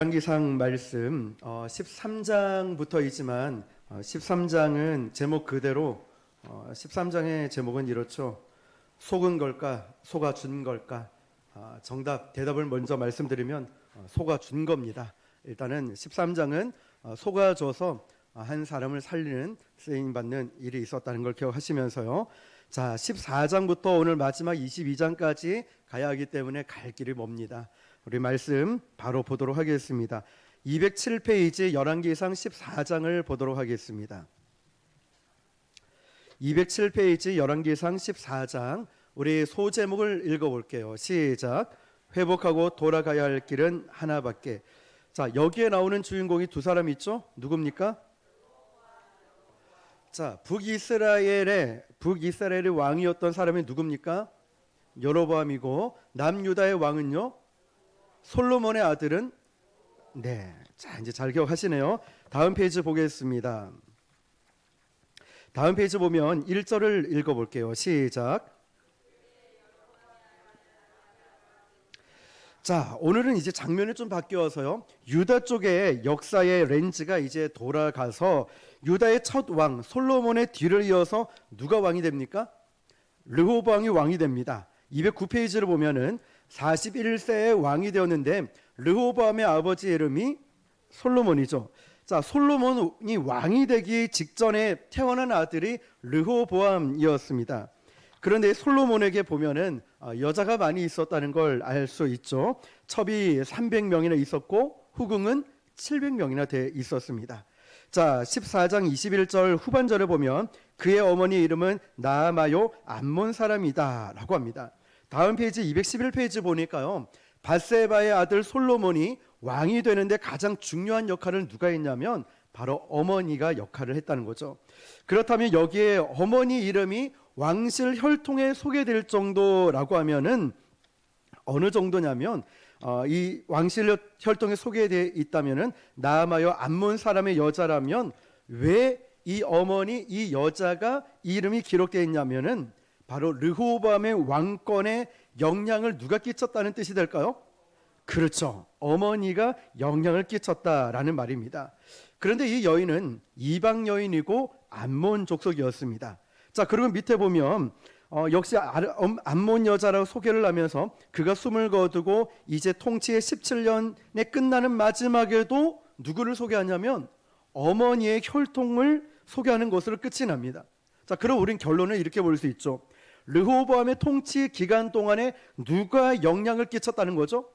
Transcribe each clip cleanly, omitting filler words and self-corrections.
열왕기상 말씀 13장부터이지만 13장은 제목 그대로 13장의 제목은 이렇죠. 속은 걸까 속아준 걸까. 대답을 먼저 말씀드리면 속아준 겁니다. 일단은 13장은 속아줘서 한 사람을 살리는 쓰임받는 일이 있었다는 걸 기억하시면서요. 자, 14장부터 오늘 마지막 22장까지 가야 하기 때문에 갈 길이 멉니다. 우리 말씀 바로 보도록 하겠습니다. 207페이지 열왕기상 14장을 보도록 하겠습니다. 207페이지 열왕기상 14장 우리 소제목을 읽어볼게요. 시작. 회복하고 돌아가야 할 길은 하나밖에. 자, 여기에 나오는 주인공이 두 사람 있죠? 누굽니까? 자, 북이스라엘의 왕이었던 사람이 누굽니까? 여로보암이고 남유다의 왕은요? 솔로몬의 아들은 자, 이제 잘 기억하시네요. 다음 페이지 보겠습니다. 다음 페이지 보면 1절을 읽어볼게요. 시작. 자, 오늘은 이제 장면이 좀 바뀌어서요. 유다 쪽의 역사의 렌즈가 이제 돌아가서 유다의 첫 왕 솔로몬의 뒤를 이어서 누가 왕이 됩니까? 르호보암이 왕이 됩니다. 209페이지를 보면은 41세의 왕이 되었는데 르호보암의 아버지 이름이 솔로몬이죠. 자, 솔로몬이 왕이 되기 직전에 태어난 아들이 르호보암이었습니다. 그런데 솔로몬에게 보면은 여자가 많이 있었다는 걸 알 수 있죠. 첩이 300명이나 있었고 후궁은 700명이나 돼 있었습니다. 자, 14장 21절 후반절에 보면 그의 어머니 이름은 나아마요 암몬 사람이다 라고 합니다. 다음 페이지 211페이지 보니까요. 밧세바의 아들 솔로몬이 왕이 되는데 가장 중요한 역할을 누가 했냐면 바로 어머니가 역할을 했다는 거죠. 그렇다면 여기에 어머니 이름이 왕실 혈통에 소개될 정도라고 하면은 어느 정도냐면 이 왕실 혈통에 소개되어 있다면은 나아마요 암몬 사람의 여자라면 왜 이 어머니 이 여자가 이름이 기록되어 있냐면은 바로 르호보암의 왕권에 영향을 누가 끼쳤다는 뜻이 될까요? 그렇죠. 어머니가 영향을 끼쳤다라는 말입니다. 그런데 이 여인은 이방 여인이고 암몬 족속이었습니다. 자, 그리고 밑에 보면 역시 암몬 여자라고 소개를 하면서 그가 숨을 거두고 이제 통치의 17년에 끝나는 마지막에도 누구를 소개하냐면 어머니의 혈통을 소개하는 것으로 끝이 납니다. 자, 그럼 우린 결론을 이렇게 볼 수 있죠. 르호보암의 통치 기간 동안에 누가 영향을 끼쳤다는 거죠?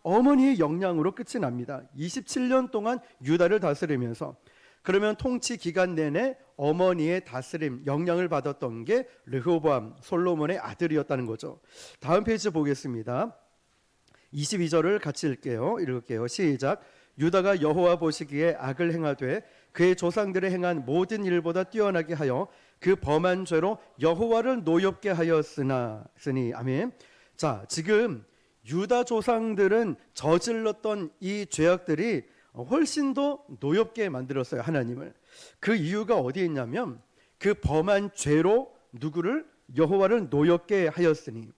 어머니의 영향으로 끝이 납니다. 27년 동안 유다를 다스리면서. 그러면 통치 기간 내내 어머니의 다스림, 영향을 받았던 게 르호보암, 솔로몬의 아들이었다는 거죠. 다음 페이지 보겠습니다. 22절을 같이 읽을게요. 시작. 유다가 여호와 보시기에 악을 행하되 그의 조상들이 행한 모든 일보다 뛰어나게 하여 그 범한 죄로 여호와를 노엽게 하였으니 아멘. 자, 지금 유다 조상들은 저질렀던 이 죄악들이 훨씬 더 노엽게 만들었어요. 하나님을. 그 이유가 어디에 있냐면 그 범한 죄로 누구를? 여호와를 노엽게 하였으니.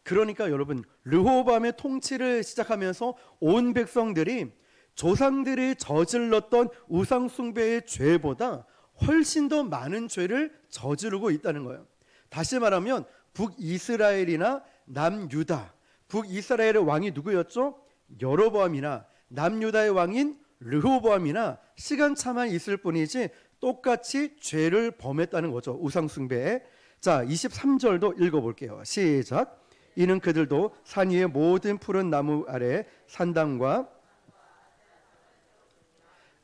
그러니까 여러분 르호보암의 통치를 시작하면서 온 백성들이 조상들이 저질렀던 우상 숭배의 죄보다 훨씬 더 많은 죄를 저지르고 있다는 거예요. 다시 말하면 북이스라엘이나 남유다, 북이스라엘의 왕이 누구였죠? 여로보암이나 남유다의 왕인 르호보암이나 시간차만 있을 뿐이지 똑같이 죄를 범했다는 거죠. 우상 숭배에. 자, 23절도 읽어볼게요. 시작. 이는 그들도 산 위의 모든 푸른 나무 아래 산당과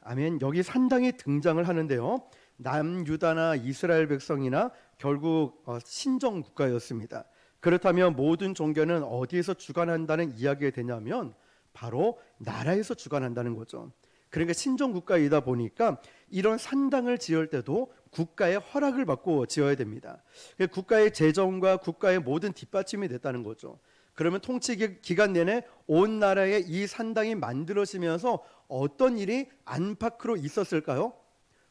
아멘. 여기 산당이 등장을 하는데요. 남유다나 이스라엘 백성이나 결국 신정 국가였습니다. 그렇다면 모든 종교는 어디에서 주관한다는 이야기가 되냐면 바로 나라에서 주관한다는 거죠. 그러니까 신정 국가이다 보니까 이런 산당을 지을 때도 국가의 허락을 받고 지어야 됩니다. 국가의 재정과 국가의 모든 뒷받침이 됐다는 거죠. 그러면 통치 기간 내내 온 나라에 이 산당이 만들어지면서 어떤 일이 안팎으로 있었을까요?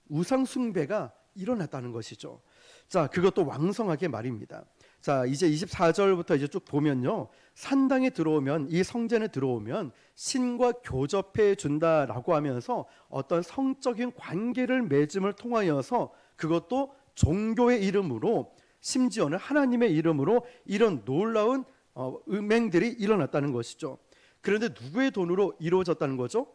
우상 숭배가 일어났다는 것이죠. 자, 그것도 왕성하게 말입니다. 자, 이제 24절부터 이제 쭉 보면요. 산당에 들어오면, 이 성전에 들어오면 신과 교접해 준다라고 하면서 어떤 성적인 관계를 맺음을 통하여서, 그것도 종교의 이름으로, 심지어는 하나님의 이름으로 이런 놀라운 음행들이 일어났다는 것이죠. 그런데 누구의 돈으로 이루어졌다는 거죠?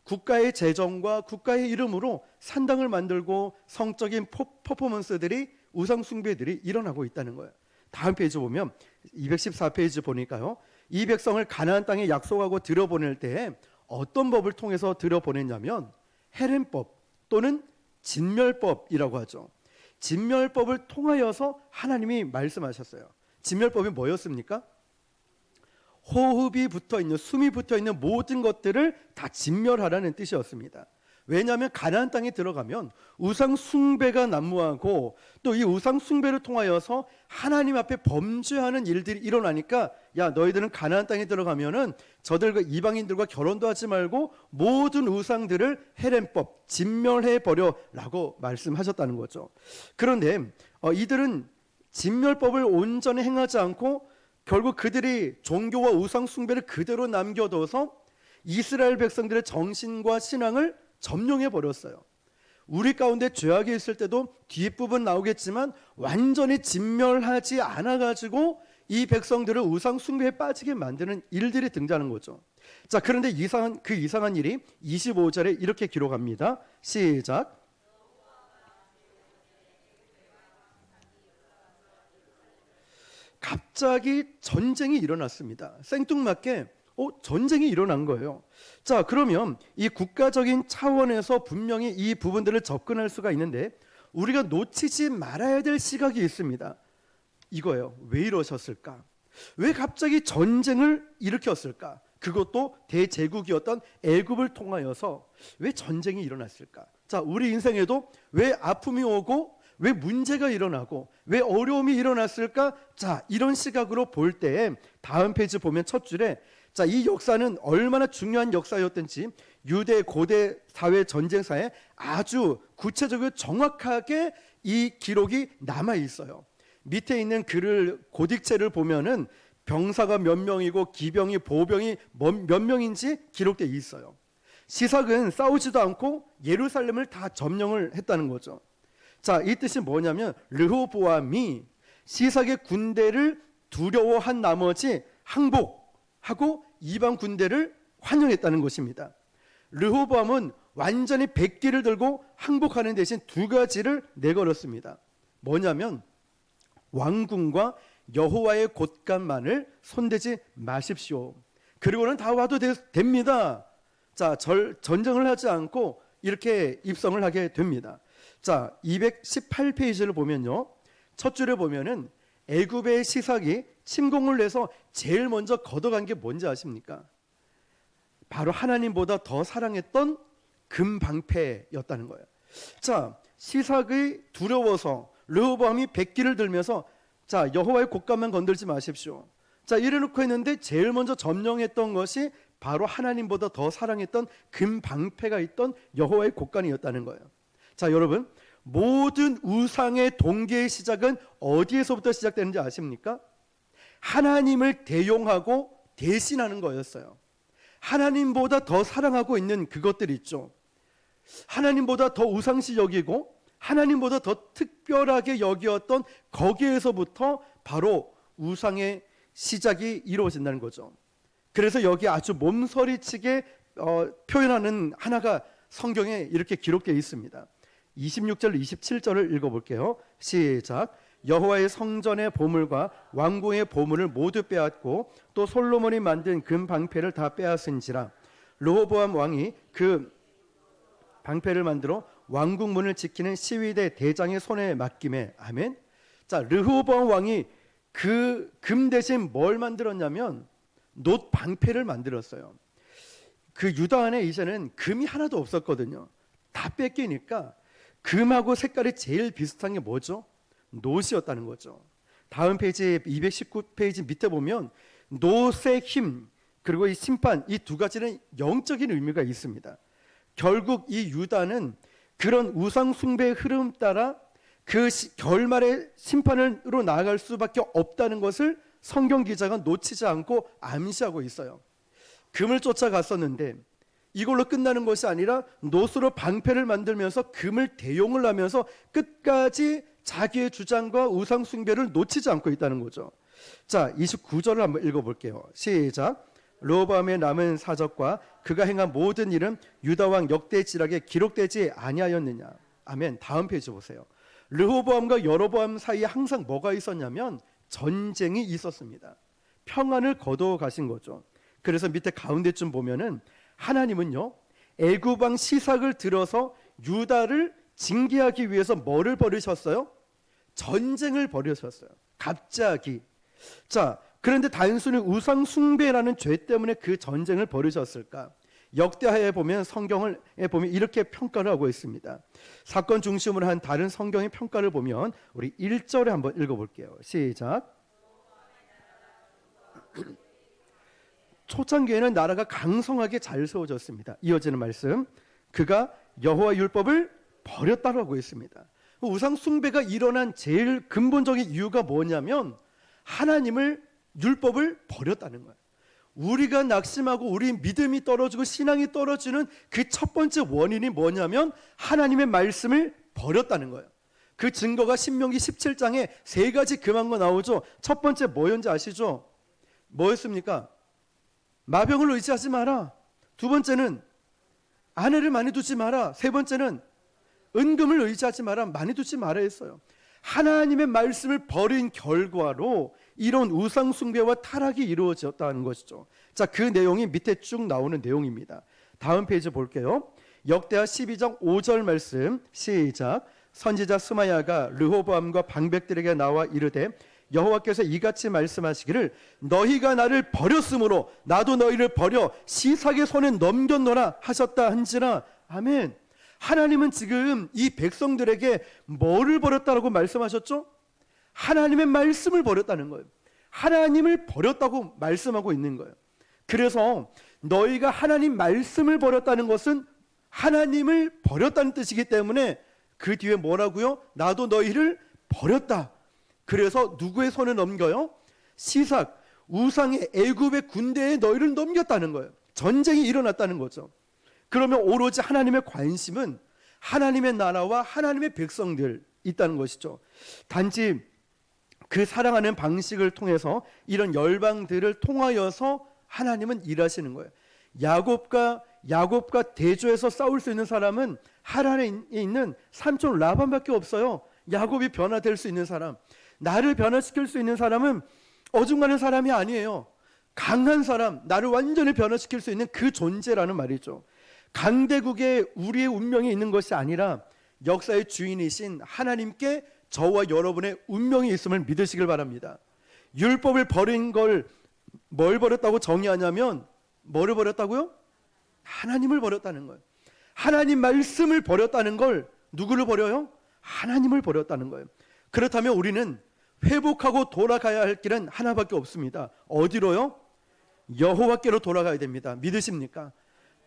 국가의 재정과 국가의 이름으로 산당을 만들고 성적인 퍼포먼스들이, 우상 숭배들이 일어나고 있다는 거예요. 다음 페이지 보면 214페이지 보니까요, 이 백성을 가나안 땅에 약속하고 들여보낼 때에 어떤 법을 통해서 들여보냈냐면 헤렘법 또는 진멸법이라고 하죠. 진멸법을 통하여서 하나님이 말씀하셨어요. 진멸법이 뭐였습니까? 호흡이 붙어있는, 숨이 붙어있는 모든 것들을 다 진멸하라는 뜻이었습니다. 왜냐하면 가나안 땅에 들어가면 우상 숭배가 난무하고, 또 이 우상 숭배를 통하여서 하나님 앞에 범죄하는 일들이 일어나니까, 야, 너희들은 가나안 땅에 들어가면은 저들과, 이방인들과 결혼도 하지 말고 모든 우상들을 헤렘법, 진멸해 버려라고 말씀하셨다는 거죠. 그런데 이들은 진멸법을 온전히 행하지 않고 결국 그들이 종교와 우상 숭배를 그대로 남겨둬서 이스라엘 백성들의 정신과 신앙을 점령해 버렸어요. 우리 가운데 죄악이 있을 때도 뒷부분 나오겠지만 완전히 진멸하지 않아 가지고 이 백성들을 우상 숭배에 빠지게 만드는 일들이 등장하는 거죠. 자, 그런데 이상한 일이 25절에 이렇게 기록합니다. 시작. 갑자기 전쟁이 일어났습니다. 생뚱맞게 전쟁이 일어난 거예요. 자, 그러면 이 국가적인 차원에서 분명히 이 부분들을 접근할 수가 있는데, 우리가 놓치지 말아야 될 시각이 있습니다. 이거예요. 왜 이러셨을까? 왜 갑자기 전쟁을 일으켰을까? 그것도 대제국이었던 애굽을 통하여서 왜 전쟁이 일어났을까? 자, 우리 인생에도 왜 아픔이 오고, 왜 문제가 일어나고, 왜 어려움이 일어났을까? 자, 이런 시각으로 볼 때 다음 페이지 보면 첫 줄에, 자, 이 역사는 얼마나 중요한 역사였던지 유대 고대 사회 전쟁사에 아주 구체적으로 정확하게 이 기록이 남아 있어요. 밑에 있는 글을, 고딕체를 보면은 병사가 몇 명이고 기병이, 보병이 몇 명인지 기록되어 있어요. 시삭은 싸우지도 않고 예루살렘을 다 점령을 했다는 거죠. 자, 이 뜻이 뭐냐면 르호보암이 시삭의 군대를 두려워한 나머지 항복하고 이방 군대를 환영했다는 것입니다. 르호보암은 완전히 백기를 들고 항복하는 대신 두 가지를 내걸었습니다. 뭐냐면 왕궁과 여호와의 곳간만을 손대지 마십시오. 그리고는 다 와도 됩니다. 자, 전쟁을 하지 않고 이렇게 입성을 하게 됩니다. 자, 218페이지를 보면요, 첫 줄에 보면은 애굽의 시삭이 침공을 해서 제일 먼저 걷어간 게 뭔지 아십니까? 바로 하나님보다 더 사랑했던 금방패였다는 거예요. 자, 시삭이 두려워서 르호보암이 백기를 들면서, 자, 여호와의 곳간만 건들지 마십시오. 자, 이래놓고 했는데 제일 먼저 점령했던 것이 바로 하나님보다 더 사랑했던 금방패가 있던 여호와의 곳간이었다는 거예요. 자, 여러분, 모든 우상의 동기의 시작은 어디에서부터 시작되는지 아십니까? 하나님을 대용하고 대신하는 거였어요. 하나님보다 더 사랑하고 있는 그것들 있죠. 하나님보다 더 우상시 여기고 하나님보다 더 특별하게 여기었던 거기에서부터 바로 우상의 시작이 이루어진다는 거죠. 그래서 여기 아주 몸서리치게 표현하는 하나가 성경에 이렇게 기록되어 있습니다. 26절 27절을 읽어볼게요. 시작. 여호와의 성전의 보물과 왕궁의 보물을 모두 빼앗고 또 솔로몬이 만든 금방패를 다 빼앗은지라. 르호보암 왕이 그 방패를 만들어 왕궁 문을 지키는 시위대 대장의 손에 맡김에. 아멘. 자, 르호보암 왕이 그 금 대신 뭘 만들었냐면 놋 방패를 만들었어요. 그 유다 안에 이제는 금이 하나도 없었거든요. 다 뺏기니까 금하고 색깔이 제일 비슷한 게 뭐죠? 놋이었다는 거죠. 다음 페이지 219페이지 밑에 보면 놋의 힘 그리고 이 심판, 이 두 가지는 영적인 의미가 있습니다. 결국 이 유다는 그런 우상 숭배의 흐름 따라 그 결말의 심판으로 나아갈 수밖에 없다는 것을 성경 기자가 놓치지 않고 암시하고 있어요. 금을 쫓아갔었는데 이걸로 끝나는 것이 아니라 노수로 방패를 만들면서 금을 대용을 하면서 끝까지 자기의 주장과 우상 숭배를 놓치지 않고 있다는 거죠. 자, 29절을 한번 읽어볼게요. 시작. 르호보암의 남은 사적과 그가 행한 모든 일은 유다 왕 역대지락에 기록되지 아니하였느냐. 아멘. 다음 페이지 보세요. 르호보암과 여로보암 사이에 항상 뭐가 있었냐면 전쟁이 있었습니다. 평안을 거두어 가신 거죠. 그래서 밑에 가운데쯤 보면은 하나님은요, 애굽 왕 시삭을 들어서 유다를 징계하기 위해서 뭐를 벌이셨어요? 전쟁을 벌이셨어요. 갑자기. 자, 그런데 단순히 우상 숭배라는 죄 때문에 그 전쟁을 벌이셨을까? 역대하에 보면 성경을 보면 이렇게 평가를 하고 있습니다. 사건 중심으로 한 다른 성경의 평가를 보면 우리 1절에 한번 읽어볼게요. 시작. 초창기에는 나라가 강성하게 잘 세워졌습니다. 이어지는 말씀. 그가 여호와 율법을 버렸다고 하고 있습니다. 우상 숭배가 일어난 제일 근본적인 이유가 뭐냐면 하나님을 율법을 버렸다는 거예요. 우리가 낙심하고 우리 믿음이 떨어지고 신앙이 떨어지는 그 첫 번째 원인이 뭐냐면 하나님의 말씀을 버렸다는 거예요. 그 증거가 신명기 17장에 세 가지 금한 거 나오죠. 첫 번째 뭐였는지 아시죠? 뭐였습니까? 마병을 의지하지 마라. 두 번째는 아내를 많이 두지 마라. 세 번째는 은금을 의지하지 마라. 많이 두지 마라 했어요. 하나님의 말씀을 버린 결과로 이런 우상 숭배와 타락이 이루어졌다는 것이죠. 자, 그 내용이 밑에 쭉 나오는 내용입니다. 다음 페이지 볼게요. 역대하 12장 5절 말씀 시작. 선지자 스마야가 르호보암과 방백들에게 나와 이르되 여호와께서 이같이 말씀하시기를 너희가 나를 버렸으므로 나도 너희를 버려 시삭의 손에 넘겼노라 하셨다 한지라. 아멘. 하나님은 지금 이 백성들에게 뭐를 버렸다라고 말씀하셨죠? 하나님의 말씀을 버렸다는 거예요. 하나님을 버렸다고 말씀하고 있는 거예요. 그래서 너희가 하나님 말씀을 버렸다는 것은 하나님을 버렸다는 뜻이기 때문에 그 뒤에 뭐라고요? 나도 너희를 버렸다. 그래서 누구의 손에 넘겨요? 시삭, 우상의 애굽의 군대에 너희를 넘겼다는 거예요. 전쟁이 일어났다는 거죠. 그러면 오로지 하나님의 관심은 하나님의 나라와 하나님의 백성들 있다는 것이죠. 단지 그 사랑하는 방식을 통해서 이런 열방들을 통하여서 하나님은 일하시는 거예요. 야곱과 대조해서 싸울 수 있는 사람은 하란에 있는 삼촌 라반밖에 없어요. 야곱이 변화될 수 있는 사람, 나를 변화시킬 수 있는 사람은 어중간한 사람이 아니에요. 강한 사람, 나를 완전히 변화시킬 수 있는 그 존재라는 말이죠. 강대국에 우리의 운명이 있는 것이 아니라 역사의 주인이신 하나님께 저와 여러분의 운명이 있음을 믿으시길 바랍니다. 율법을 버린 걸 뭘 버렸다고 정의하냐면 뭐를 버렸다고요? 하나님을 버렸다는 거예요. 하나님 말씀을 버렸다는 걸 누구를 버려요? 하나님을 버렸다는 거예요. 그렇다면 우리는 회복하고 돌아가야 할 길은 하나밖에 없습니다. 어디로요? 여호와께로 돌아가야 됩니다. 믿으십니까?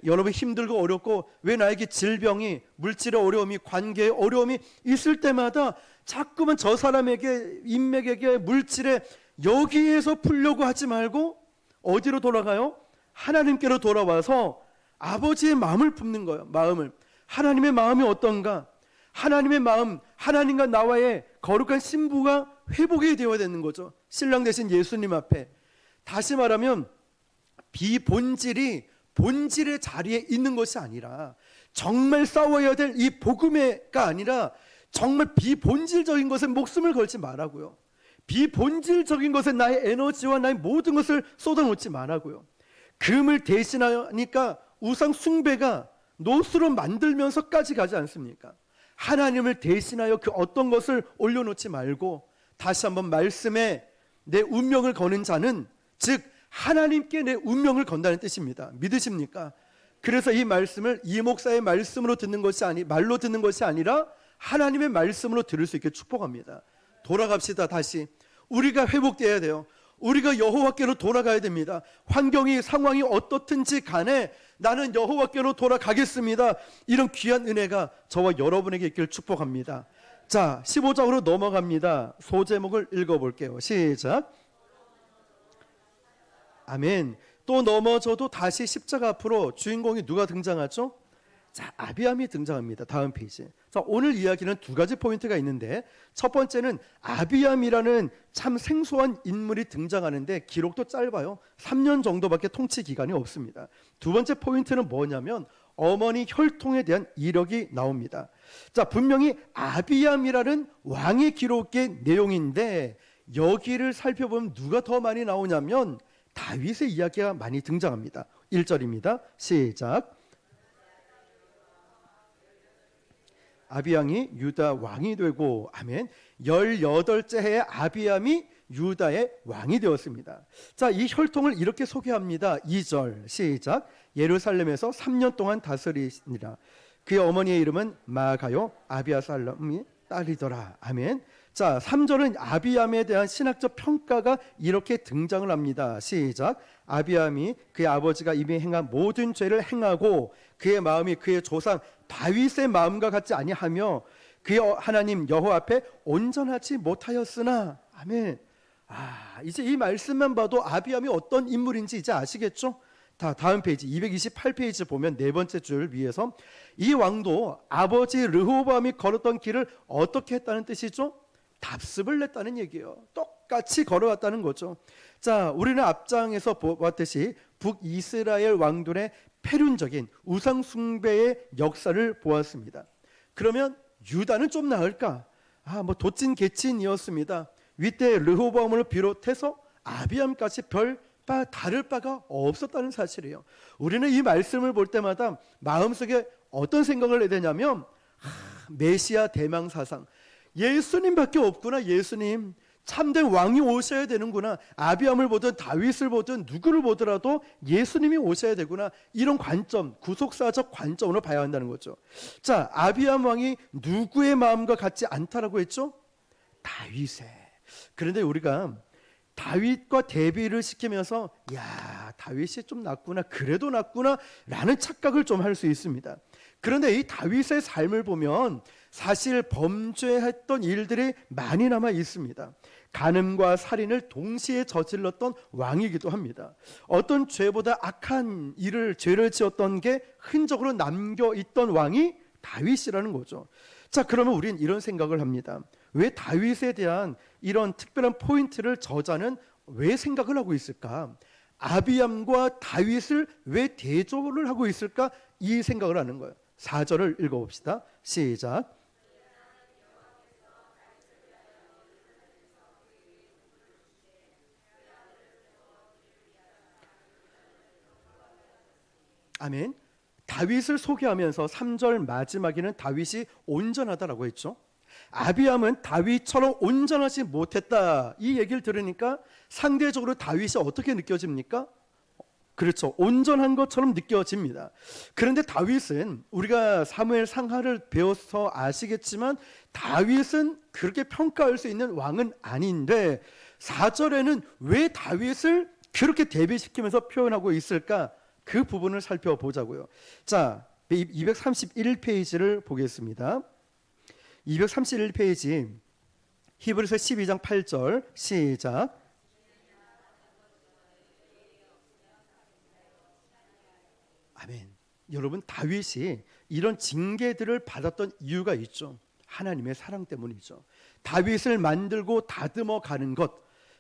여러분 힘들고 어렵고 왜 나에게 질병이, 물질의 어려움이, 관계의 어려움이 있을 때마다 자꾸만 저 사람에게, 인맥에게, 물질에 여기에서 풀려고 하지 말고 어디로 돌아가요? 하나님께로 돌아와서 아버지의 마음을 품는 거예요. 마음을. 하나님의 마음이 어떤가? 하나님의 마음, 하나님과 나와의 거룩한 신부가 회복이 되어야 되는 거죠. 신랑 되신 예수님 앞에. 다시 말하면 비본질이 본질의 자리에 있는 것이 아니라 정말 싸워야 될 이 복음의가 아니라 정말 비본질적인 것에 목숨을 걸지 말라고요. 비본질적인 것에 나의 에너지와 나의 모든 것을 쏟아놓지 말라고요. 금을 대신하니까 우상 숭배가 노수로 만들면서까지 가지 않습니까? 하나님을 대신하여 그 어떤 것을 올려놓지 말고 다시 한번 말씀에 내 운명을 거는 자는 즉 하나님께 내 운명을 건다는 뜻입니다. 믿으십니까? 그래서 이 말씀을 이 목사의 말씀으로 듣는 것이 말로 듣는 것이 아니라 하나님의 말씀으로 들을 수 있게 축복합니다. 돌아갑시다. 다시 우리가 회복되어야 돼요. 우리가 여호와께로 돌아가야 됩니다. 환경이 상황이 어떻든지 간에 나는 여호와께로 돌아가겠습니다. 이런 귀한 은혜가 저와 여러분에게 있기를 축복합니다. 자, 15장으로 넘어갑니다. 소제목을 읽어볼게요. 시작. 아멘. 또 넘어져도 다시 십자가 앞으로 주인공이 누가 등장하죠? 자, 아비암이 등장합니다. 다음 페이지. 자, 오늘 이야기는 두 가지 포인트가 있는데, 첫 번째는 아비암이라는 참 생소한 인물이 등장하는데 기록도 짧아요. 3년 정도밖에 통치 기간이 없습니다. 두 번째 포인트는 뭐냐면 어머니 혈통에 대한 이력이 나옵니다. 자, 분명히 아비암이라는 왕의 기록의 내용인데 여기를 살펴보면 누가 더 많이 나오냐면 다윗의 이야기가 많이 등장합니다. 1절입니다. 시작. 아비암이 유다 왕이 되고, 아멘. 18째 해에 아비암이 유다의 왕이 되었습니다. 자, 이 혈통을 이렇게 소개합니다. 2절 시작. 예루살렘에서 3년 동안 다스리니라. 그의 어머니의 이름은 마가요 아비아살롬이 딸이더라. 아멘. 자, 3절은 아비암에 대한 신학적 평가가 이렇게 등장을 합니다. 시작. 아비암이 그의 아버지가 이미 행한 모든 죄를 행하고 그의 마음이 그의 조상 다윗의 마음과 같지 아니하며 그의 하나님 여호와 앞에 온전하지 못하였으나. 아멘. 이제 이 말씀만 봐도 아비암이 어떤 인물인지 이제 아시겠죠? 다음 페이지 228페이지 보면 네 번째 줄 위에서 이 왕도 아버지 르호보암이 걸었던 길을 어떻게 했다는 뜻이죠? 답습을 냈다는 얘기예요. 똑같이 걸어왔다는 거죠. 자, 우리는 앞장에서 보았듯이 북이스라엘 왕들의 패륜적인 우상 숭배의 역사를 보았습니다. 그러면 유다는 좀 나을까? 뭐 도찐 개찐이었습니다. 윗대 르호보암을 비롯해서 아비암까지 다를 바가 없었다는 사실이에요. 우리는 이 말씀을 볼 때마다 마음속에 어떤 생각을 해야 되냐면 메시아 대망사상, 예수님밖에 없구나. 예수님 참된 왕이 오셔야 되는구나. 아비암을 보든 다윗을 보든 누구를 보더라도 예수님이 오셔야 되구나. 이런 관점, 구속사적 관점으로 봐야 한다는 거죠. 자, 아비암 왕이 누구의 마음과 같지 않다라고 했죠? 다윗의. 그런데 우리가 다윗과 대비를 시키면서 야, 다윗이 좀 낫구나, 그래도 낫구나 라는 착각을 좀 할 수 있습니다. 그런데 이 다윗의 삶을 보면 사실 범죄했던 일들이 많이 남아 있습니다. 간음과 살인을 동시에 저질렀던 왕이기도 합니다. 어떤 죄보다 악한 죄를 지었던 게 흔적으로 남겨있던 왕이 다윗이라는 거죠. 자, 그러면 우리는 이런 생각을 합니다. 왜 다윗에 대한 이런 특별한 포인트를 저자는 왜 생각을 하고 있을까? 아비암과 다윗을 왜 대조를 하고 있을까? 이 생각을 하는 거예요. 4절을 읽어봅시다. 시작. 아멘. 다윗을 소개하면서 3절 마지막에는 다윗이 온전하다라고 했죠. 아비암은 다윗처럼 온전하지 못했다, 이 얘기를 들으니까 상대적으로 다윗이 어떻게 느껴집니까? 그렇죠, 온전한 것처럼 느껴집니다. 그런데 다윗은 우리가 사무엘 상하를 배워서 아시겠지만 다윗은 그렇게 평가할 수 있는 왕은 아닌데 4절에는 왜 다윗을 그렇게 대비시키면서 표현하고 있을까? 그 부분을 살펴보자고요. 자, 231페이지를 보겠습니다. 231페이지 히브리서 12장 8절 시작. 아멘. 여러분, 다윗이 이런 징계들을 받았던 이유가 있죠. 하나님의 사랑 때문이죠. 다윗을 만들고 다듬어 가는 것.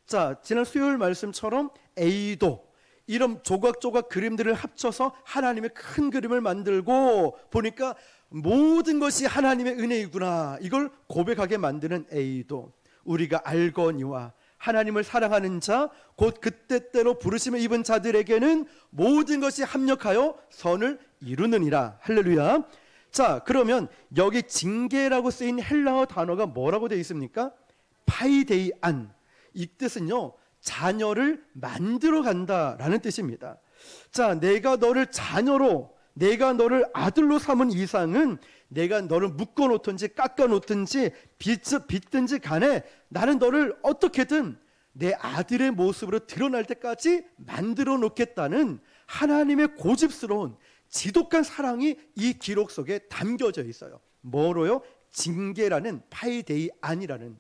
자, 지난 수요일 말씀처럼 A도 이런 조각조각 그림들을 합쳐서 하나님의 큰 그림을 만들고 보니까 모든 것이 하나님의 은혜이구나, 이걸 고백하게 만드는 A도, 우리가 알거니와 하나님을 사랑하는 자 곧 그때때로 부르심을 입은 자들에게는 모든 것이 합력하여 선을 이루느니라. 할렐루야. 자, 그러면 여기 징계라고 쓰인 헬라어 단어가 뭐라고 되어 있습니까? 파이데이안. 이 뜻은요, 자녀를 만들어 간다라는 뜻입니다. 자, 내가 너를 자녀로, 내가 너를 아들로 삼은 이상은 내가 너를 묶어 놓든지 깎아 놓든지 빚든지 간에 나는 너를 어떻게든 내 아들의 모습으로 드러날 때까지 만들어 놓겠다는 하나님의 고집스러운 지독한 사랑이 이 기록 속에 담겨져 있어요. 뭐로요? 징계라는 파이데이 안이라는,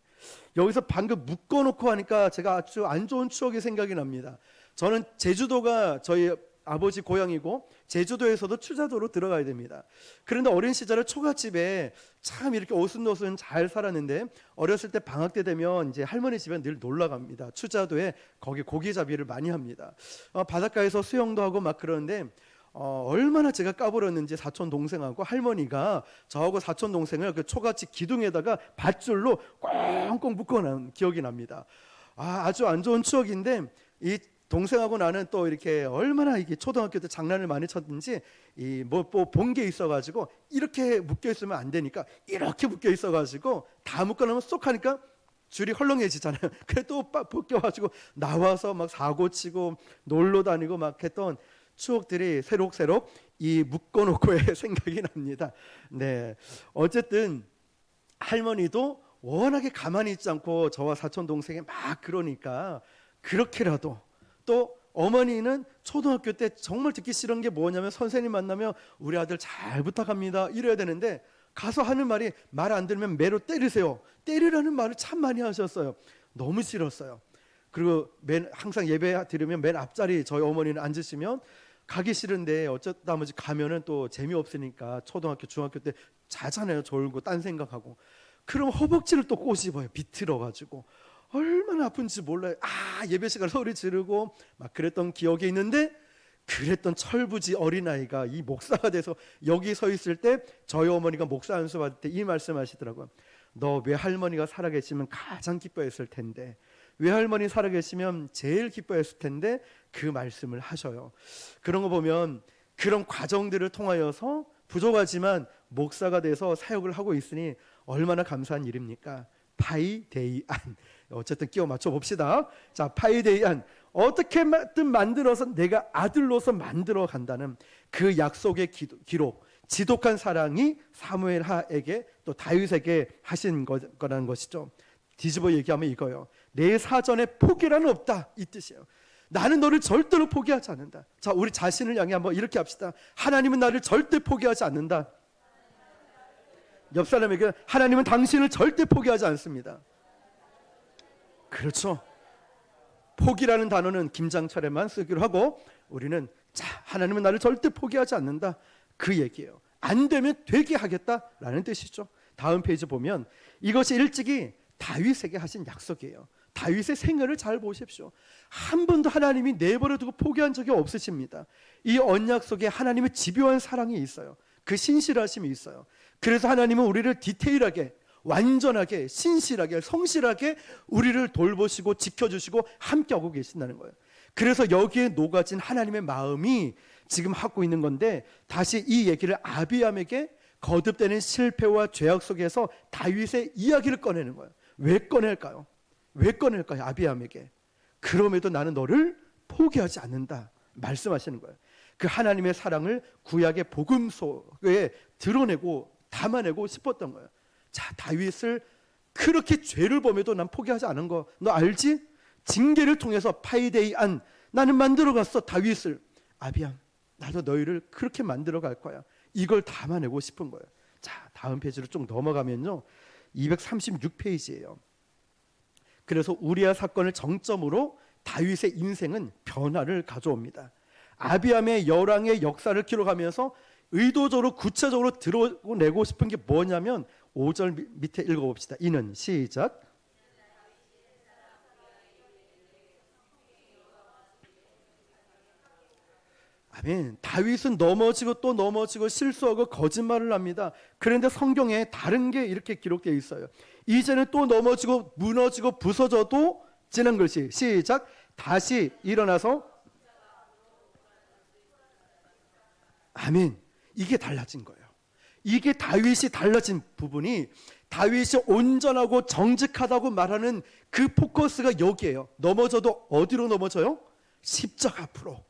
여기서 방금 묶어놓고 하니까 제가 아주 안 좋은 추억이 생각이 납니다. 저는 제주도가 저희 아버지 고향이고 제주도에서도 추자도로 들어가야 됩니다. 그런데 어린 시절에 초가집에 참 이렇게 오순도순 잘 살았는데, 어렸을 때 방학 때 되면 이제 할머니 집에 늘 놀러 갑니다. 추자도에 거기 고기잡이를 많이 합니다. 바닷가에서 수영도 하고 막 그러는데 얼마나 제가 까불었는지 사촌 동생하고 할머니가 저하고 사촌 동생을 그 초가집 기둥에다가 밧줄로 꽁꽁 묶어놓은 기억이 납니다. 아주 안 좋은 추억인데, 이 동생하고 나는 또 이렇게 얼마나 이게 초등학교 때 장난을 많이 쳤는지, 이 뭐 본 게 있어가지고 이렇게 묶여 있으면 안 되니까 이렇게 묶여 있어가지고 다 묶어놓으면 쏙 하니까 줄이 헐렁해지잖아요. 그래 또 벗겨가지고 나와서 막 사고 치고 놀러 다니고 막 했던 추억들이 새록새록 이 묶어놓고의 생각이 납니다. 네, 어쨌든 할머니도 워낙에 가만히 있지 않고 저와 사촌 동생이 막 그러니까, 그렇게라도 또 어머니는 초등학교 때 정말 듣기 싫은 게 뭐냐면, 선생님 만나면 우리 아들 잘 부탁합니다 이래야 되는데, 가서 하는 말이 말 안 들으면 매로 때리세요. 때리라는 말을 참 많이 하셨어요. 너무 싫었어요. 그리고 항상 예배 드리면 맨 앞자리 저희 어머니는 앉으시면 가기 싫은데 어쩌다 나머지 가면은 또 재미없으니까 초등학교 중학교 때 자잖아요. 졸고 딴 생각하고. 그럼 허벅지를 또 꼬집어요. 비틀어가지고 얼마나 아픈지 몰라요. 예배 시간 소리 지르고 막 그랬던 기억이 있는데, 그랬던 철부지 어린아이가 이 목사가 돼서 여기 서 있을 때 저희 어머니가 목사 안수 받을 때 이 말씀하시더라고요. 너 외할머니가 살아계시면 가장 기뻐했을 텐데, 외할머니 살아계시면 제일 기뻐했을 텐데, 그 말씀을 하셔요. 그런 거 보면 그런 과정들을 통하여서 부족하지만 목사가 돼서 사역을 하고 있으니 얼마나 감사한 일입니까? 파이데이안. 어쨌든 끼워 맞춰 봅시다. 자, 파이데이안. 어떻게든 만들어서 내가 아들로서 만들어 간다는 그 약속의 기록, 지독한 사랑이 사무엘하에게 또 다윗에게 하신 거라는 것이죠. 뒤집어 얘기하면 이거예요. 내 사전에 포기란 없다, 이 뜻이에요. 나는 너를 절대로 포기하지 않는다. 자, 우리 자신을 향해 한번 이렇게 합시다. 하나님은 나를 절대 포기하지 않는다. 옆 사람에게 하나님은 당신을 절대 포기하지 않습니다. 그렇죠. 포기라는 단어는 김장철에만 쓰기로 하고, 우리는 자, 하나님은 나를 절대 포기하지 않는다, 그 얘기예요. 안 되면 되게 하겠다라는 뜻이죠. 다음 페이지 보면 이것이 일찍이 다윗에게 하신 약속이에요. 다윗의 생애를 잘 보십시오. 한 번도 하나님이 내버려 두고 포기한 적이 없으십니다. 이 언약 속에 하나님의 집요한 사랑이 있어요. 그 신실하심이 있어요. 그래서 하나님은 우리를 디테일하게, 완전하게, 신실하게, 성실하게 우리를 돌보시고 지켜주시고 함께하고 계신다는 거예요. 그래서 여기에 녹아진 하나님의 마음이 지금 하고 있는 건데, 다시 이 얘기를 아비암에게 거듭되는 실패와 죄악 속에서 다윗의 이야기를 꺼내는 거예요. 왜 꺼낼까요? 왜 꺼낼까요? 아비암에게. 그럼에도 나는 너를 포기하지 않는다 말씀하시는 거예요. 그 하나님의 사랑을 구약의 복음 속에 드러내고 담아내고 싶었던 거예요. 자, 다윗을 그렇게 죄를 범해도 난 포기하지 않은 거 너 알지? 징계를 통해서 파이데이안, 나는 만들어갔어 다윗을. 아비암, 나도 너희를 그렇게 만들어 갈 거야. 이걸 담아내고 싶은 거예요. 자, 다음 페이지로 좀 넘어가면요, 236페이지예요. 그래서 우리아 사건을 정점으로 다윗의 인생은 변화를 가져옵니다. 아비암의 열왕의 역사를 기록하면서 의도적으로 구체적으로 드러내고 싶은 게 뭐냐면 5절 밑에 읽어봅시다. 이는 시작. 아멘. 다윗은 넘어지고 또 넘어지고 실수하고 거짓말을 합니다. 그런데 성경에 다른 게 이렇게 기록되어 있어요. 이제는 또 넘어지고 무너지고 부서져도 지난 글씨 시작. 다시 일어나서. 아멘. 이게 달라진 거예요. 이게 다윗이 달라진 부분이, 다윗이 온전하고 정직하다고 말하는 그 포커스가 여기에요. 넘어져도 어디로 넘어져요? 십자가 앞으로.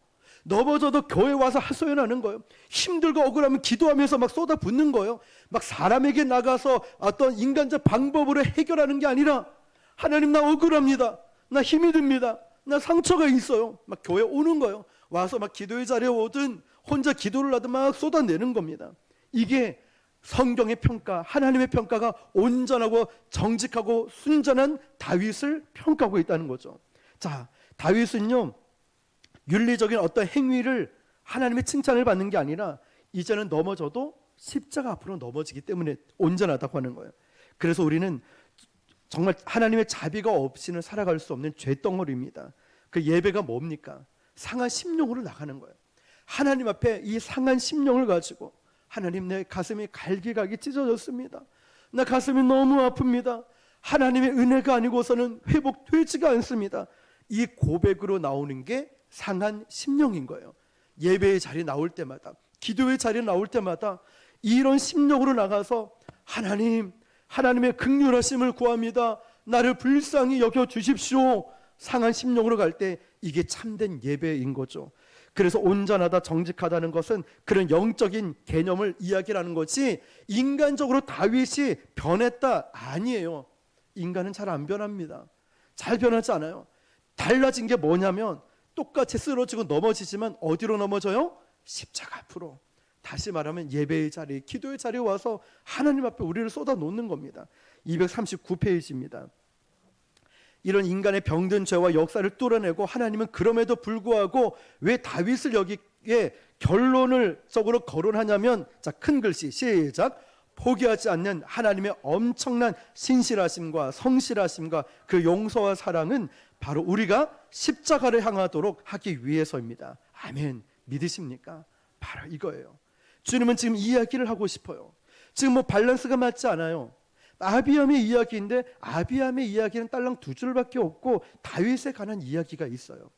넘어져도 교회 와서 하소연하는 거예요. 힘들고 억울하면 기도하면서 막 쏟아붓는 거예요. 막 사람에게 나가서 어떤 인간적 방법으로 해결하는 게 아니라, 하나님 나 억울합니다, 나 힘이 듭니다, 나 상처가 있어요, 막 교회 오는 거예요. 와서 막 기도의 자리에 오든 혼자 기도를 하든 막 쏟아내는 겁니다. 이게 성경의 평가, 하나님의 평가가 온전하고 정직하고 순전한 다윗을 평가하고 있다는 거죠. 자, 다윗은요, 윤리적인 어떤 행위를 하나님의 칭찬을 받는 게 아니라 이제는 넘어져도 십자가 앞으로 넘어지기 때문에 온전하다고 하는 거예요. 그래서 우리는 정말 하나님의 자비가 없이는 살아갈 수 없는 죄덩어리입니다. 그 예배가 뭡니까? 상한 심령으로 나가는 거예요. 하나님 앞에 이 상한 심령을 가지고, 하나님, 내 가슴이 갈기갈기 찢어졌습니다. 나 가슴이 너무 아픕니다. 하나님의 은혜가 아니고서는 회복되지가 않습니다. 이 고백으로 나오는 게 상한 심령인 거예요. 예배의 자리에 나올 때마다, 기도의 자리에 나올 때마다 이런 심령으로 나가서 하나님, 하나님의 긍휼하심을 구합니다. 나를 불쌍히 여겨 주십시오. 상한 심령으로 갈 때 이게 참된 예배인 거죠. 그래서 온전하다, 정직하다는 것은 그런 영적인 개념을 이야기하는 거지, 인간적으로 다윗이 변했다 아니에요. 인간은 잘 안 변합니다. 잘 변하지 않아요. 달라진 게 뭐냐면 똑같이 쓰러지고 넘어지지만 어디로 넘어져요? 십자가 앞으로. 다시 말하면 예배의 자리, 기도의 자리에 와서 하나님 앞에 우리를 쏟아 놓는 겁니다. 239페이지입니다. 이런 인간의 병든 죄와 역사를 뚫어내고, 하나님은 그럼에도 불구하고 왜 다윗을 여기에 결론을 적으로 거론하냐면, 자, 큰 글씨 시작. 포기하지 않는 하나님의 엄청난 신실하심과 성실하심과 그 용서와 사랑은 바로 우리가 십자가를 향하도록 하기 위해서입니다. 아멘. 믿으십니까? 바로 이거예요. 주님은 지금 이야기를 하고 싶어요. 지금 뭐 밸런스가 맞지 않아요. 아비암의 이야기인데 아비암의 이야기는 딸랑 2줄밖에 없고 다윗에 관한 이야기가 있어요.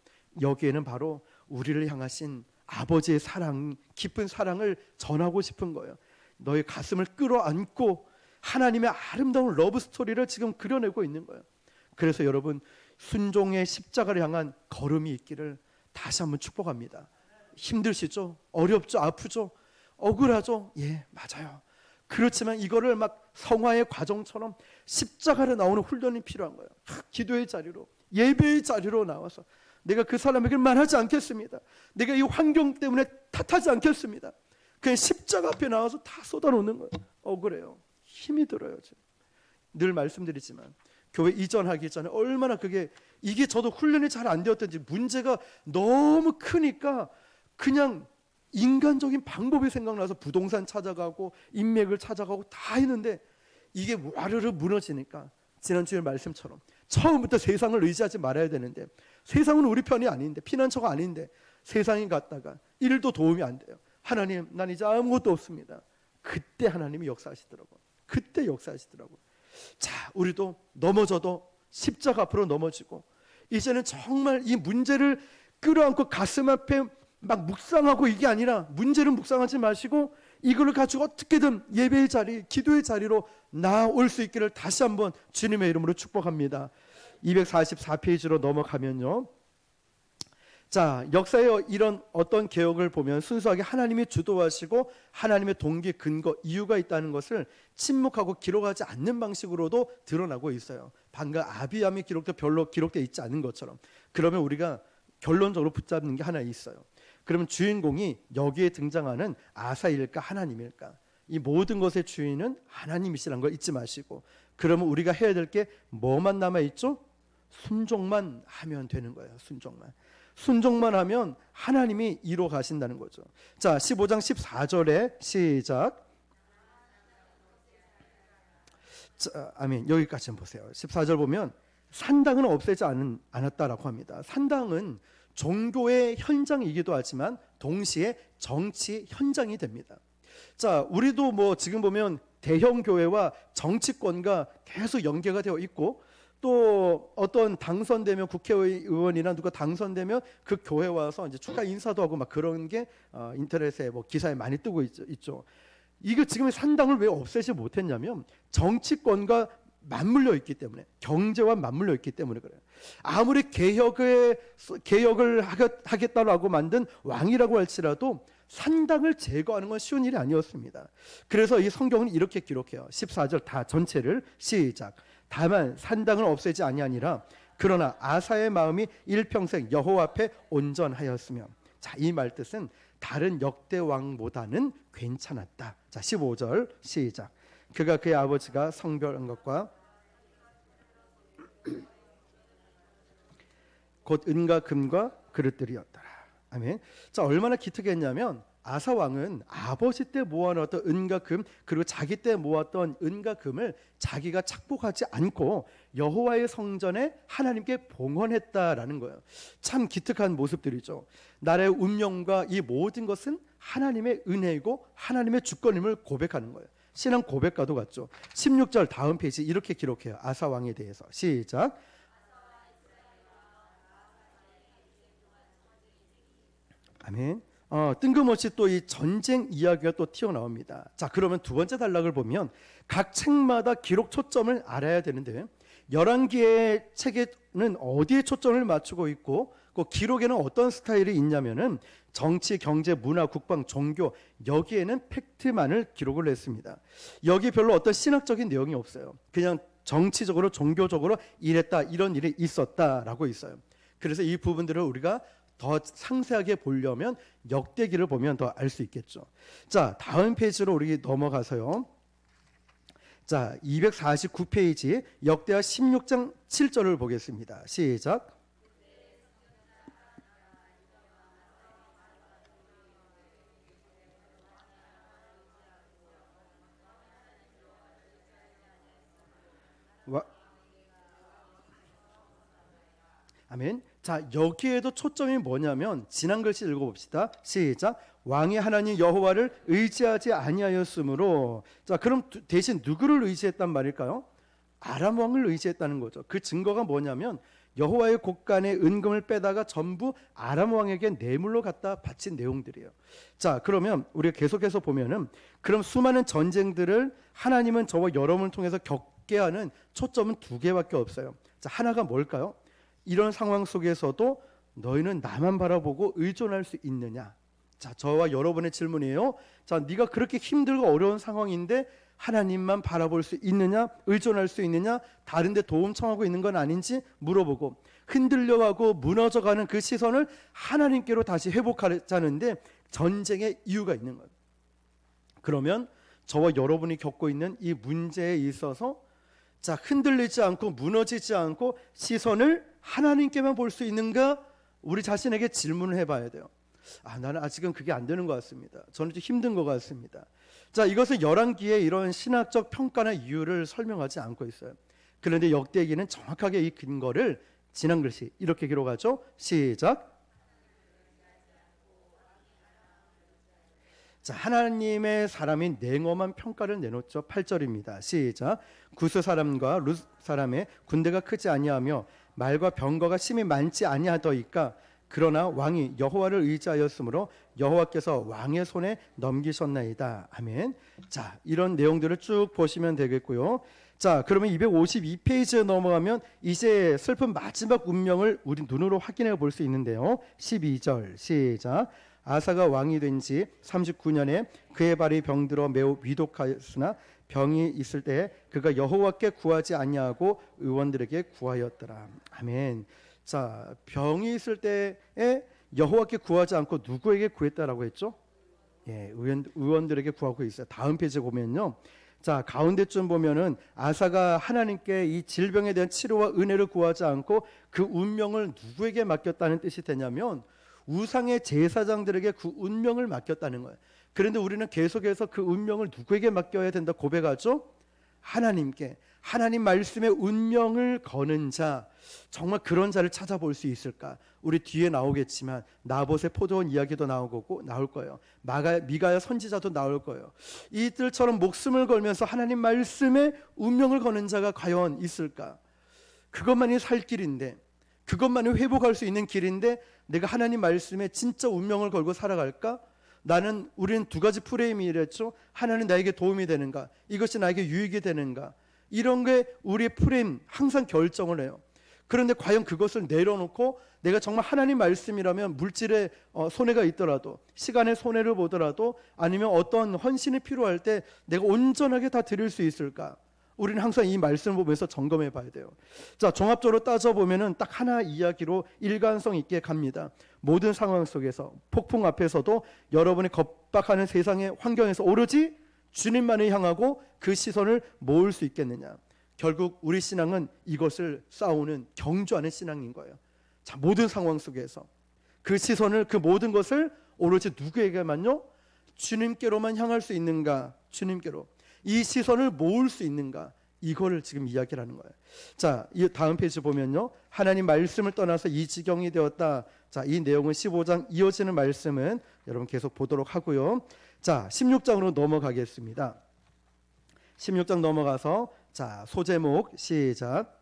여기에는 바로 우리를 향하신 아버지의 사랑, 깊은 사랑을 전하고 싶은 거예요. 너의 가슴을 끌어안고 하나님의 아름다운 러브 스토리를 지금 그려내고 있는 거예요. 그래서 여러분, 순종의 십자가를 향한 걸음이 있기를 다시 한번 축복합니다. 힘드시죠? 어렵죠? 아프죠? 억울하죠? 예, 맞아요. 그렇지만 이거를 막 성화의 과정처럼 십자가로 나오는 훈련이 필요한 거예요. 기도의 자리로, 예배의 자리로 나와서 내가 그 사람에게 말하지 않겠습니다. 내가 이 환경 때문에 탓하지 않겠습니다. 그냥 십자가 앞에 나와서 다 쏟아놓는 거예요. 억울해요. 힘이 들어요. 지금. 늘 말씀드리지만 교회 이전하기 전에 얼마나 이게 저도 훈련이 잘 안 되었던지, 문제가 너무 크니까 그냥 인간적인 방법이 생각나서 부동산 찾아가고 인맥을 찾아가고 다 했는데, 이게 와르르 무너지니까 지난주에 말씀처럼 처음부터 세상을 의지하지 말아야 되는데, 세상은 우리 편이 아닌데, 피난처가 아닌데 세상에 갔다가 일도 도움이 안 돼요. 하나님, 난 이제 아무것도 없습니다. 그때 하나님이 역사하시더라고요. 그때 역사하시더라고요. 자, 우리도 넘어져도 십자가 앞으로 넘어지고, 이제는 정말 이 문제를 끌어안고 가슴 앞에 막 묵상하고, 이게 아니라 문제를 묵상하지 마시고 이걸 가지고 어떻게든 예배의 자리, 기도의 자리로 나올 수 있기를 다시 한번 주님의 이름으로 축복합니다. 244페이지로 넘어가면요, 자, 역사의 이런 어떤 개혁을 보면 순수하게 하나님이 주도하시고 하나님의 동기, 근거, 이유가 있다는 것을 침묵하고 기록하지 않는 방식으로도 드러나고 있어요. 방금 아비암의 기록도 별로 기록되어 있지 않은 것처럼. 그러면 우리가 결론적으로 붙잡는 게 하나 있어요. 그러면 주인공이 여기에 등장하는 아사일까 하나님일까? 이 모든 것의 주인은 하나님이시라는 걸 잊지 마시고, 그러면 우리가 해야 될 게 뭐만 남아있죠? 순종만 하면 되는 거예요. 순종만 하면 하나님이 이루어 가신다는 거죠. 자, 15장 14절에 시작. 자, 아멘. 여기까지 보세요. 14절 보면 산당은 없애지 않았다라고 합니다. 산당은 종교의 현장이기도 하지만 동시에 정치 현장이 됩니다. 자, 우리도 뭐 지금 보면 대형 교회와 정치권과 계속 연계가 되어 있고, 또 어떤 당선되면 국회의원이나 누가 당선되면 그 교회 와서 이제 축하 인사도 하고 막 그런 게 인터넷에 뭐 기사에 많이 뜨고 있죠. 이거 지금 산당을 왜 없애지 못했냐면 정치권과 맞물려 있기 때문에, 경제와 맞물려 있기 때문에 그래요. 아무리 개혁을 하겠다라고 만든 왕이라고 할지라도 산당을 제거하는 건 쉬운 일이 아니었습니다. 그래서 이 성경은 이렇게 기록해요. 14절 다 전체를 시작. 다만 산당을 없애지 아니하니라. 그러나 아사의 마음이 일평생 여호와 앞에 온전하였으며. 자, 이 말 뜻은 다른 역대 왕보다는 괜찮았다. 자, 15절 시작. 그가 그의 아버지가 성별한 것과 곧 은과 금과 그릇들이었더라. 아멘. 자, 얼마나 기특했냐면 아사 왕은 아버지 때 모아놨던 은과 금, 그리고 자기 때 모았던 은과 금을 자기가 착복하지 않고 여호와의 성전에 하나님께 봉헌했다라는 거예요. 참 기특한 모습들이죠. 나라의 운명과 이 모든 것은 하나님의 은혜이고 하나님의 주권임을 고백하는 거예요. 신앙 고백과도 같죠. 16절 다음 페이지 이렇게 기록해요. 아사 왕에 대해서 시작. 아멘. 뜬금없이 또 이 전쟁 이야기가 또 튀어나옵니다. 자, 그러면 두 번째 단락을 보면 각 책마다 기록 초점을 알아야 되는데 11개의 책에는 어디에 초점을 맞추고 있고 그 기록에는 어떤 스타일이 있냐면은 정치, 경제, 문화, 국방, 종교 여기에는 팩트만을 기록을 했습니다. 여기 별로 어떤 신학적인 내용이 없어요. 그냥 정치적으로 종교적으로 이랬다 이런 일이 있었다라고 있어요. 그래서 이 부분들을 우리가 더 상세하게 보려면 역대기를 보면 더 알 수 있겠죠. 자, 다음 페이지로 우리 넘어가서요. 자, 249페이지 역대하 16장 7절을 보겠습니다. 시작. 아멘. 자, 여기에도 초점이 뭐냐면 지난 글씨 읽어봅시다. 시작. 왕이 하나님 여호와를 의지하지 아니하였으므로. 자, 그럼 대신 누구를 의지했단 말일까요? 아람 왕을 의지했다는 거죠. 그 증거가 뭐냐면 여호와의 곳간에 은금을 빼다가 전부 아람 왕에게 뇌물로 갖다 바친 내용들이에요. 자, 그러면 우리가 계속해서 보면은 그럼 수많은 전쟁들을 하나님은 저와 여러분을 통해서 겪게 하는 초점은 두 개밖에 없어요. 자, 하나가 뭘까요? 이런 상황 속에서도 너희는 나만 바라보고 의존할 수 있느냐? 자, 저와 여러분의 질문이에요. 자, 네가 그렇게 힘들고 어려운 상황인데 하나님만 바라볼 수 있느냐? 의존할 수 있느냐? 다른 데 도움 청하고 있는 건 아닌지 물어보고 흔들려가고 무너져가는 그 시선을 하나님께로 다시 회복하자는데 전쟁의 이유가 있는 거예요. 그러면 저와 여러분이 겪고 있는 이 문제에 있어서 자, 흔들리지 않고 무너지지 않고 시선을 하나님께만 볼 수 있는가? 우리 자신에게 질문을 해봐야 돼요. 나는 아직은 그게 안 되는 것 같습니다. 저는 좀 힘든 것 같습니다. 자, 이것은 열왕기에 이런 신학적 평가나 이유를 설명하지 않고 있어요. 그런데 역대기는 정확하게 이 근거를 지난 글씨 이렇게 기록하죠. 시작. 자, 하나님의 사람이 냉엄한 평가를 내놓죠. 8절입니다. 시작. 구스 사람과 룻 사람의 군대가 크지 아니하며 말과 병거가 심히 많지 아니하더이까 그러나 왕이 여호와를 의지하였으므로 여호와께서 왕의 손에 넘기셨나이다. 아멘. 자, 이런 내용들을 쭉 보시면 되겠고요. 자, 그러면 252페이지에 넘어가면 이제 슬픈 마지막 운명을 우리 눈으로 확인해 볼 수 있는데요. 12절 시작. 아사가 왕이 된 지 39년에 그의 발이 병들어 매우 위독하였으나 병이 있을 때 그가 여호와께 구하지 아니하고 의원들에게 구하였더라. 아멘. 자, 병이 있을 때에 여호와께 구하지 않고 누구에게 구했다라고 했죠? 예, 의원들에게 구하고 있어요. 다음 페이지 보면요. 자, 가운데쯤 보면은 아사가 하나님께 이 질병에 대한 치료와 은혜를 구하지 않고 그 운명을 누구에게 맡겼다는 뜻이 되냐면 우상의 제사장들에게 그 운명을 맡겼다는 거예요. 그런데 우리는 계속해서 그 운명을 누구에게 맡겨야 된다 고백하죠? 하나님께. 하나님 말씀의 운명을 거는 자, 정말 그런 자를 찾아볼 수 있을까? 우리 뒤에 나오겠지만 나봇의 포도원 이야기도 나올 거예요. 미가야 선지자도 나올 거예요. 이들처럼 목숨을 걸면서 하나님 말씀의 운명을 거는 자가 과연 있을까? 그것만이 살 길인데, 그것만이 회복할 수 있는 길인데 내가 하나님 말씀에 진짜 운명을 걸고 살아갈까? 우리는 두 가지 프레임이 이랬죠. 하나는 나에게 도움이 되는가? 이것이 나에게 유익이 되는가? 이런 게 우리의 프레임 항상 결정을 해요. 그런데 과연 그것을 내려놓고 내가 정말 하나님 말씀이라면 물질에 손해가 있더라도 시간의 손해를 보더라도 아니면 어떤 헌신이 필요할 때 내가 온전하게 다 드릴 수 있을까? 우리는 항상 이 말씀을 보면서 점검해 봐야 돼요. 자, 종합적으로 따져보면은 딱 하나 이야기로 일관성 있게 갑니다. 모든 상황 속에서, 폭풍 앞에서도 여러분이 겁박하는 세상의 환경에서 오로지 주님만을 향하고 그 시선을 모을 수 있겠느냐. 결국 우리 신앙은 이것을 싸우는, 경주하는 신앙인 거예요. 자, 모든 상황 속에서 그 시선을, 그 모든 것을 오로지 누구에게만요? 주님께로만 향할 수 있는가? 주님께로. 이 시선을 모을 수 있는가? 이거를 지금 이야기를 하는 거예요. 자, 이 다음 페이지 보면요, 하나님 말씀을 떠나서 이 지경이 되었다. 자, 이 내용은 15장 이어지는 말씀은 여러분 계속 보도록 하고요. 자, 16장으로 넘어가겠습니다. 16장 넘어가서, 자, 소제목 시작.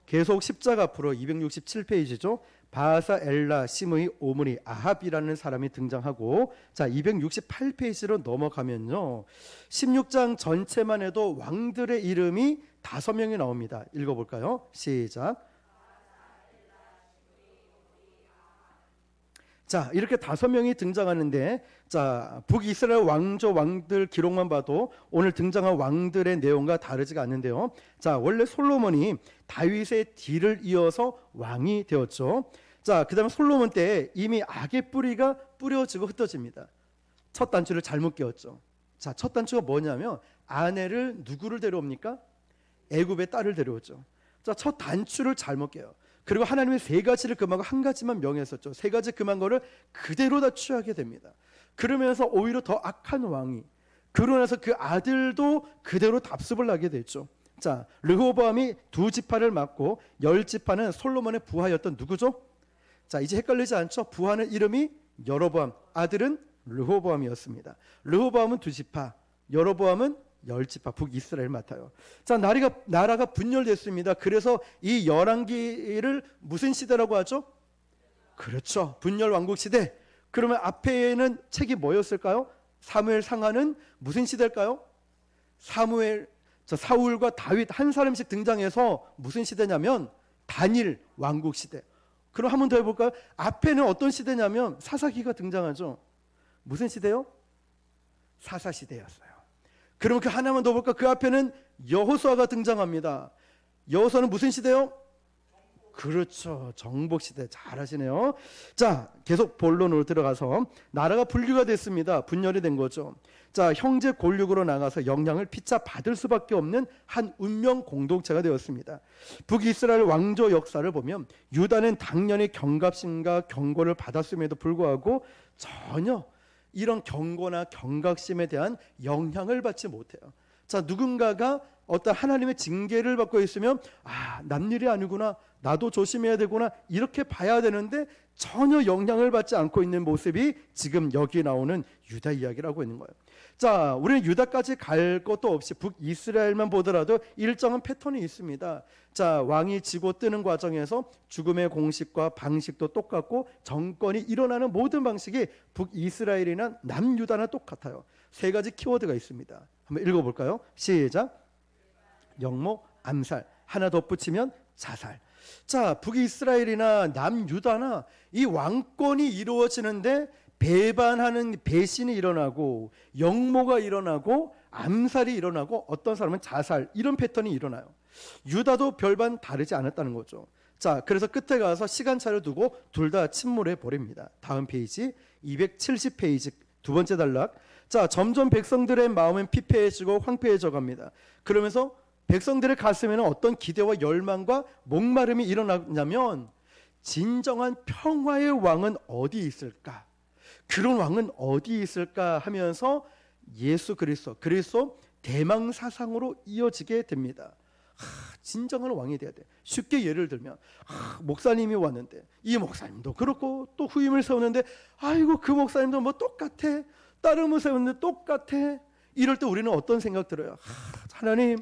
계속 십자가 앞으로 267페이지죠. 바하사 엘라 심의 오므리 아합이라는 사람이 등장하고, 자, 268페이지로 넘어가면요, 16장 전체만 해도 왕들의 이름이 5명이 나옵니다. 읽어볼까요? 시작. 자, 이렇게 5명이 등장하는데, 자, 북이스라엘 왕조 왕들 기록만 봐도 오늘 등장한 왕들의 내용과 다르지가 않는데요. 자, 원래 솔로몬이 다윗의 뒤를 이어서 왕이 되었죠. 자, 그 다음에 솔로몬 때 이미 악의 뿌리가 뿌려지고 흩어집니다. 첫 단추를 잘못 끼웠죠. 자, 첫 단추가 뭐냐면, 아내를 누구를 데려옵니까? 애굽의 딸을 데려오죠. 자, 첫 단추를 잘못 깨요. 그리고 하나님의 3가지를 금하고 1가지만 명했었죠. 3가지 금한 거를 그대로 다 취하게 됩니다. 그러면서 오히려 더 악한 왕이, 그러고 나서 그 아들도 그대로 답습을 하게 됐죠. 자, 르호보암이 2지파를 맡고 10지파는 솔로몬의 부하였던 누구죠? 자, 이제 헷갈리지 않죠? 부하는 이름이 여로보암, 아들은 르호보암이었습니다. 르호보암은 2지파, 여로보암은 10지파, 북이스라엘 맡아요. 자, 나라가 분열됐습니다. 그래서 이 열왕기를 무슨 시대라고 하죠? 그렇죠, 분열 왕국 시대. 그러면 앞에는 책이 뭐였을까요? 사무엘 상하는 무슨 시대일까요? 사울과 다윗 한 사람씩 등장해서 무슨 시대냐면 단일 왕국 시대. 그럼 한 번 더 해볼까요? 앞에는 어떤 시대냐면 사사기가 등장하죠. 무슨 시대요? 사사시대였어요. 그러면 그 하나만 더 볼까? 그 앞에는 여호수아가 등장합니다. 여호수아는 무슨 시대요? 그렇죠, 정복시대. 잘하시네요. 자, 계속 본론으로 들어가서 나라가 분류가 됐습니다. 분열이 된 거죠. 자, 형제 골육으로 나가서 영향을 피차 받을 수밖에 없는 한 운명 공동체가 되었습니다. 북이스라엘 왕조 역사를 보면 유다는 당연히 경각심과 경고를 받았음에도 불구하고 전혀 이런 경고나 경각심에 대한 영향을 받지 못해요. 자, 누군가가 어떤 하나님의 징계를 받고 있으면, 아, 남일이 아니구나, 나도 조심해야 되구나, 이렇게 봐야 되는데 전혀 영향을 받지 않고 있는 모습이 지금 여기 나오는 유다 이야기를 하고 있는 거예요. 자, 우리는 유다까지 갈 것도 없이 북이스라엘만 보더라도 일정한 패턴이 있습니다. 자, 왕이 지고 뜨는 과정에서 죽음의 공식과 방식도 똑같고 정권이 일어나는 모든 방식이 북이스라엘이나 남유다나 똑같아요. 3가지 키워드가 있습니다. 한번 읽어볼까요? 시작. 영모, 암살, 하나 덧붙이면 자살. 자, 북이스라엘이나 남유다나 이 왕권이 이루어지는데 배반하는 배신이 일어나고, 영모가 일어나고, 암살이 일어나고, 어떤 사람은 자살, 이런 패턴이 일어나요. 유다도 별반 다르지 않았다는 거죠. 자, 그래서 끝에 가서 시간차를 두고 둘 다 침몰해 버립니다. 다음 페이지 270페이지 두 번째 단락. 자, 점점 백성들의 마음은 피폐해지고 황폐해져 갑니다. 그러면서 백성들의 가슴에는 어떤 기대와 열망과 목마름이 일어나냐면, 진정한 평화의 왕은 어디 있을까? 그런 왕은 어디 있을까 하면서 예수 그리스도 대망사상으로 이어지게 됩니다. 진정한 왕이 돼야 돼. 쉽게 예를 들면, 목사님이 왔는데 이 목사님도 그렇고 또 후임을 세우는데, 아이고 그 목사님도 뭐 똑같아, 다른 목사님 세우는데 똑같아. 이럴 때 우리는 어떤 생각 들어요? 하나님,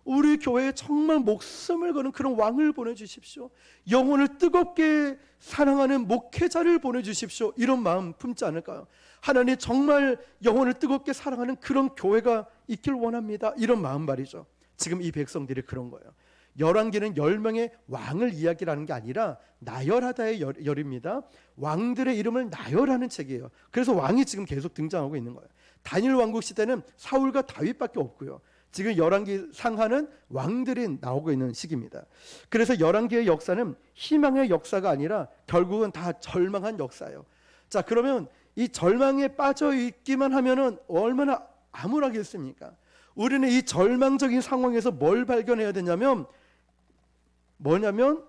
우리 교회에 정말 목숨을 거는 그런 왕을 보내주십시오. 영혼을 뜨겁게 사랑하는 목회자를 보내주십시오. 이런 마음 품지 않을까요? 하나님, 정말 영혼을 뜨겁게 사랑하는 그런 교회가 있길 원합니다. 이런 마음 말이죠. 지금 이 백성들이 그런 거예요. 열왕기는 10명의 왕을 이야기하는 게 아니라 나열하다의 열입니다. 왕들의 이름을 나열하는 책이에요. 그래서 왕이 지금 계속 등장하고 있는 거예요. 단일 왕국 시대는 사울과 다윗밖에 없고요. 지금 열왕기 상하는 왕들이 나오고 있는 시기입니다. 그래서 열왕기의 역사는 희망의 역사가 아니라 결국은 다 절망한 역사예요. 자, 그러면 이 절망에 빠져 있기만 하면은 얼마나 암울하겠습니까? 우리는 이 절망적인 상황에서 뭘 발견해야 되냐면 뭐냐면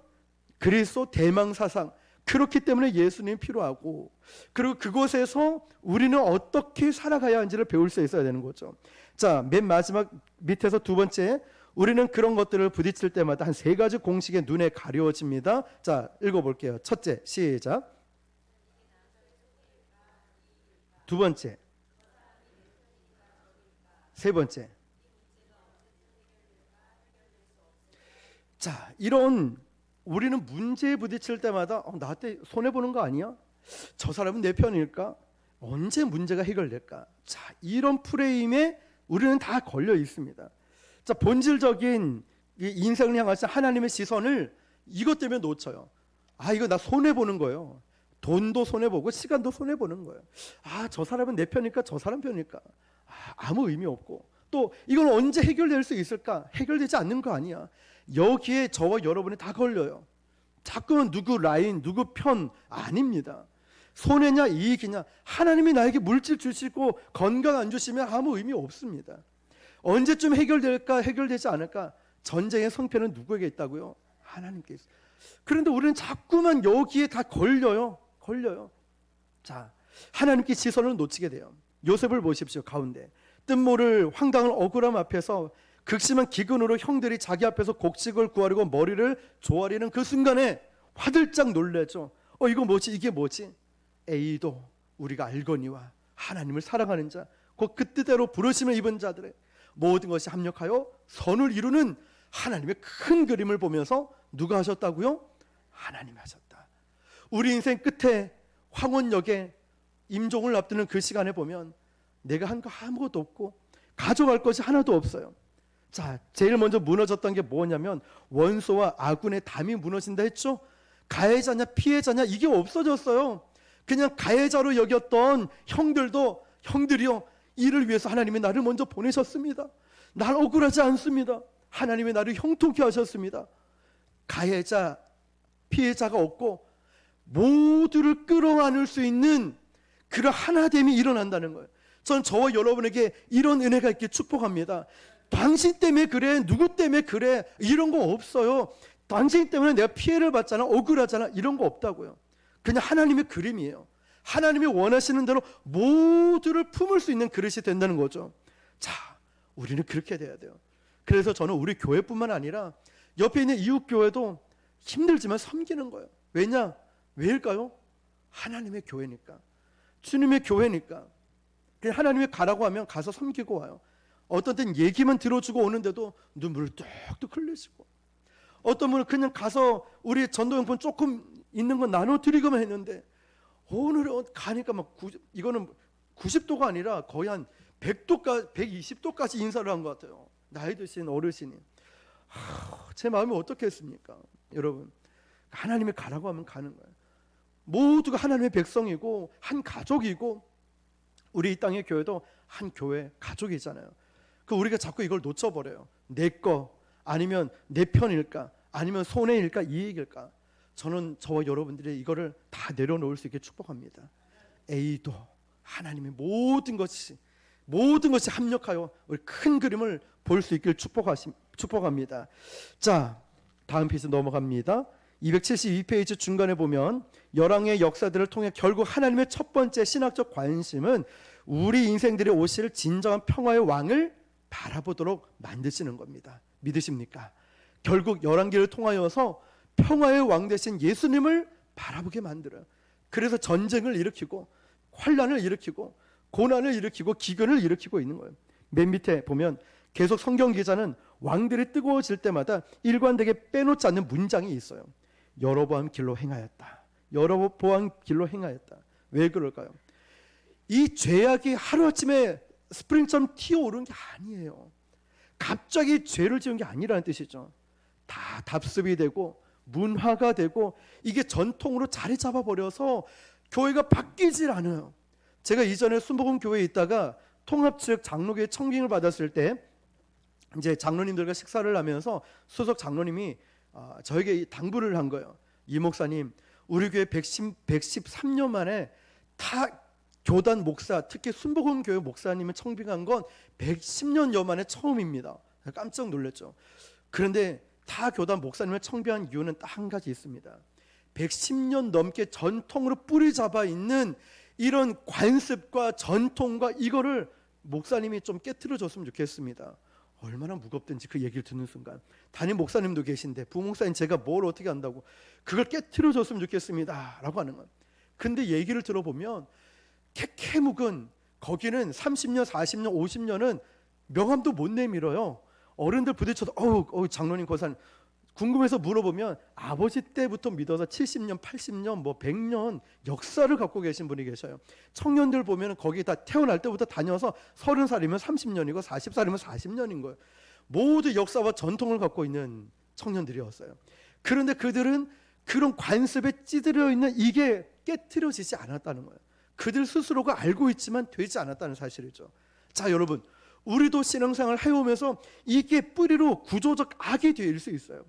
그리스도 대망사상. 그렇기 때문에 예수님이 필요하고, 그리고 그곳에서 우리는 어떻게 살아가야 하는지를 배울 수 있어야 되는 거죠. 자, 맨 마지막 밑에서 두 번째, 우리는 그런 것들을 부딪힐 때마다 한 세 가지 공식에 눈에 가려집니다. 자, 읽어볼게요. 첫째, 시작. 두 번째, 세 번째. 자, 이런 우리는 문제에 부딪힐 때마다 나한테 손해보는 거 아니야? 저 사람은 내 편일까? 언제 문제가 해결될까? 자, 이런 프레임에 우리는 다 걸려 있습니다. 자, 본질적인 인생을 향하신 하나님의 시선을 이것 때문에 놓쳐요. 이거 나 손해보는 거예요. 돈도 손해보고 시간도 손해보는 거예요. 저 사람은 내 편일까? 저 사람 편일까? 아무 의미 없고, 또 이건 언제 해결될 수 있을까? 해결되지 않는 거 아니야. 여기에 저와 여러분이 다 걸려요. 자꾸만 누구 라인, 누구 편 아닙니다. 손해냐 이익이냐, 하나님이 나에게 물질 주시고 건강 안 주시면 아무 의미 없습니다. 언제쯤 해결될까? 해결되지 않을까? 전쟁의 성패는 누구에게 있다고요? 하나님께 있어요. 그런데 우리는 자꾸만 여기에 다 걸려요. 자, 하나님께 시선을 놓치게 돼요. 요셉을 보십시오. 가운데 뜬모를 황당한 억울함 앞에서 극심한 기근으로 형들이 자기 앞에서 곡식을 구하려고 머리를 조아리는 그 순간에 화들짝 놀래죠. 이거 뭐지? 이게 뭐지? 에이도 우리가 알거니와 하나님을 사랑하는 자, 곧 그 뜻대로 부르심을 입은 자들의 모든 것이 합력하여 선을 이루는 하나님의 큰 그림을 보면서 누가 하셨다고요? 하나님이 하셨다. 우리 인생 끝에 황혼역에 임종을 앞두는 그 시간에 보면 내가 한 거 아무것도 없고 가져갈 것이 하나도 없어요. 자, 제일 먼저 무너졌던 게 뭐냐면 원소와 아군의 담이 무너진다 했죠. 가해자냐 피해자냐 이게 없어졌어요. 그냥 가해자로 여겼던 형들이요, 이를 위해서 하나님이 나를 먼저 보내셨습니다. 날 억울하지 않습니다. 하나님이 나를 형통케 하셨습니다. 가해자 피해자가 없고 모두를 끌어안을 수 있는 그런 하나됨이 일어난다는 거예요. 전 저와 여러분에게 이런 은혜가 있게 축복합니다. 당신 때문에 그래, 누구 때문에 그래, 이런 거 없어요. 당신 때문에 내가 피해를 받잖아, 억울하잖아, 이런 거 없다고요. 그냥 하나님의 그림이에요. 하나님이 원하시는 대로 모두를 품을 수 있는 그릇이 된다는 거죠. 자, 우리는 그렇게 돼야 돼요. 그래서 저는 우리 교회뿐만 아니라 옆에 있는 이웃 교회도 힘들지만 섬기는 거예요. 왜일까요? 하나님의 교회니까, 주님의 교회니까. 그냥 하나님이 가라고 하면 가서 섬기고 와요. 어떤 때는 얘기만 들어주고 오는데도 눈물을 뚝뚝 흘리시고, 어떤 분은 그냥 가서 우리 전도용품 조금 있는 거 나눠드리고만 했는데 오늘 가니까 이거는 90도가 아니라 거의 한 100도까지 120도까지 인사를 한 것 같아요. 나이 드신 어르신이. 제 마음이 어떻겠습니까? 여러분, 하나님이 가라고 하면 가는 거예요. 모두가 하나님의 백성이고 한 가족이고, 우리 이 땅의 교회도 한 교회 가족이잖아요. 우리가 자꾸 이걸 놓쳐버려요. 내 거 아니면 내 편일까, 아니면 손해일까, 이익일까. 저는 저와 여러분들이 이거를 다 내려놓을 수 있게 축복합니다. 에이도 하나님의 모든 것이 합력하여 우리 큰 그림을 볼 수 있길 축복합니다. 자, 다음 페이지 넘어갑니다. 272페이지 중간에 보면 열왕의 역사들을 통해 결국 하나님의 첫 번째 신학적 관심은 우리 인생들이 오실 진정한 평화의 왕을 바라보도록 만드시는 겁니다. 믿으십니까? 결국 열왕기를 통하여서 평화의 왕 되신 예수님을 바라보게 만들어요. 그래서 전쟁을 일으키고 환난을 일으키고 고난을 일으키고 기근을 일으키고 있는 거예요. 맨 밑에 보면 계속 성경 기자는 왕들이 뜨거워질 때마다 일관되게 빼놓지 않는 문장이 있어요. 여로보암 길로 행하였다. 여로보암 길로 행하였다. 왜 그럴까요? 이 죄악이 하루아침에 스프링처럼 튀어오른 게 아니에요. 갑자기 죄를 지은 게 아니라는 뜻이죠. 다 답습이 되고 문화가 되고 이게 전통으로 자리 잡아버려서 교회가 바뀌질 않아요. 제가 이전에 순복음 교회에 있다가 통합 측 장로교회 청빙을 받았을 때 이제 장로님들과 식사를 하면서 수석 장로님이 저에게 당부를 한 거예요. 이 목사님, 우리 교회 113년 만에 타 교단 목사, 특히 순복음 교회 목사님을 청빙한 건 110년여 만에 처음입니다. 깜짝 놀랐죠. 그런데 타 교단 목사님을 청빙한 이유는 딱 한 가지 있습니다. 110년 넘게 전통으로 뿌리 잡아 있는 이런 관습과 전통과 이거를 목사님이 좀 깨트려 줬으면 좋겠습니다. 얼마나 무겁든지 그 얘기를 듣는 순간, 담임 목사님도 계신데 부목사님 제가 뭘 어떻게 한다고, 그걸 깨트려 줬으면 좋겠습니다 라고 하는 건. 근데 얘기를 들어보면 캐캐묵은 거기는 30년 40년 50년은 명함도 못 내밀어요. 어른들 부딪혀도 어우 장로님 고사님, 궁금해서 물어보면 아버지 때부터 믿어서 70년 80년 뭐 100년 역사를 갖고 계신 분이 계셔요. 청년들 보면 거기 다 태어날 때부터 다녀서 30살이면 30년이고 40살이면 40년인 거예요. 모두 역사와 전통을 갖고 있는 청년들이었어요. 그런데 그들은 그런 관습에 찌들어 있는 이게 깨트려지지 않았다는 거예요. 그들 스스로가 알고 있지만 되지 않았다는 사실이죠. 자, 여러분, 우리도 신앙생활을 해오면서 이게 뿌리로 구조적 악이 될 수 있어요.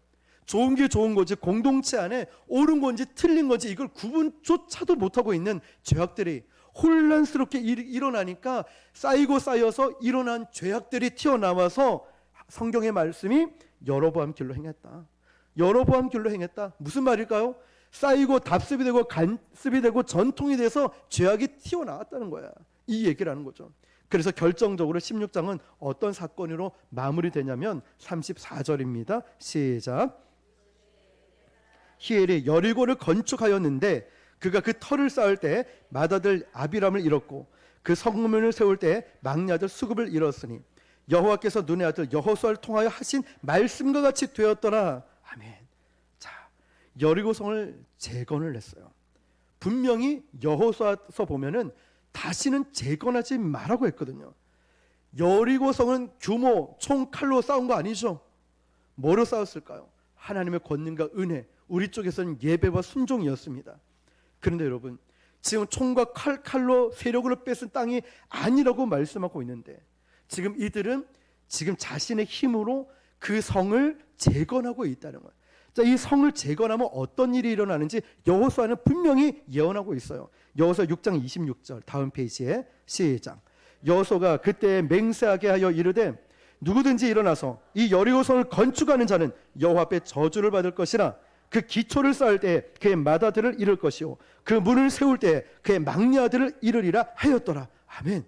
좋은 게 좋은 거지, 공동체 안에 옳은 건지 틀린 건지 이걸 구분조차도 못하고 있는 죄악들이 혼란스럽게 일어나니까 쌓이고 쌓여서 일어난 죄악들이 튀어나와서 성경의 말씀이 여로보암 길로 행했다. 여로보암 길로 행했다. 무슨 말일까요? 쌓이고 답습이 되고 간습이 되고 전통이 돼서 죄악이 튀어나왔다는 거야. 이 얘기를 하는 거죠. 그래서 결정적으로 16장은 어떤 사건으로 마무리되냐면 34절입니다. 시작. 히엘이 여리고를 건축하였는데 그가 그 터를 쌓을 때 맏아들 아비람을 잃었고 그 성문을 세울 때 막내 아들 수급을 잃었으니 여호와께서 눈의 아들 여호수아를 통하여 하신 말씀과 같이 되었더라. 아멘. 자, 여리고성을 재건을 했어요. 분명히 여호수아서 보면은 다시는 재건하지 말라고 했거든요. 여리고성은 규모 총 칼로 싸운 거 아니죠. 뭐로 싸웠을까요? 하나님의 권능과 은혜, 우리 쪽에서는 예배와 순종이었습니다. 그런데 여러분, 지금 총과 칼로 세력으로 뺏은 땅이 아니라고 말씀하고 있는데 지금 이들은 지금 자신의 힘으로 그 성을 재건하고 있다는 거예요. 자, 이 성을 재건하면 어떤 일이 일어나는지 여호수아는 분명히 예언하고 있어요. 여호수아 6장 26절 다음 페이지에 시작. 여호수아가 그때 맹세하게 하여 이르되 누구든지 일어나서 이 여리고성을 건축하는 자는 여호와 앞에 저주를 받을 것이라. 그 기초를 쌓을 때 그의 맏아들을 잃을 것이요 그 문을 세울 때 그의 막내 아들을 잃으리라 하였더라. 아멘.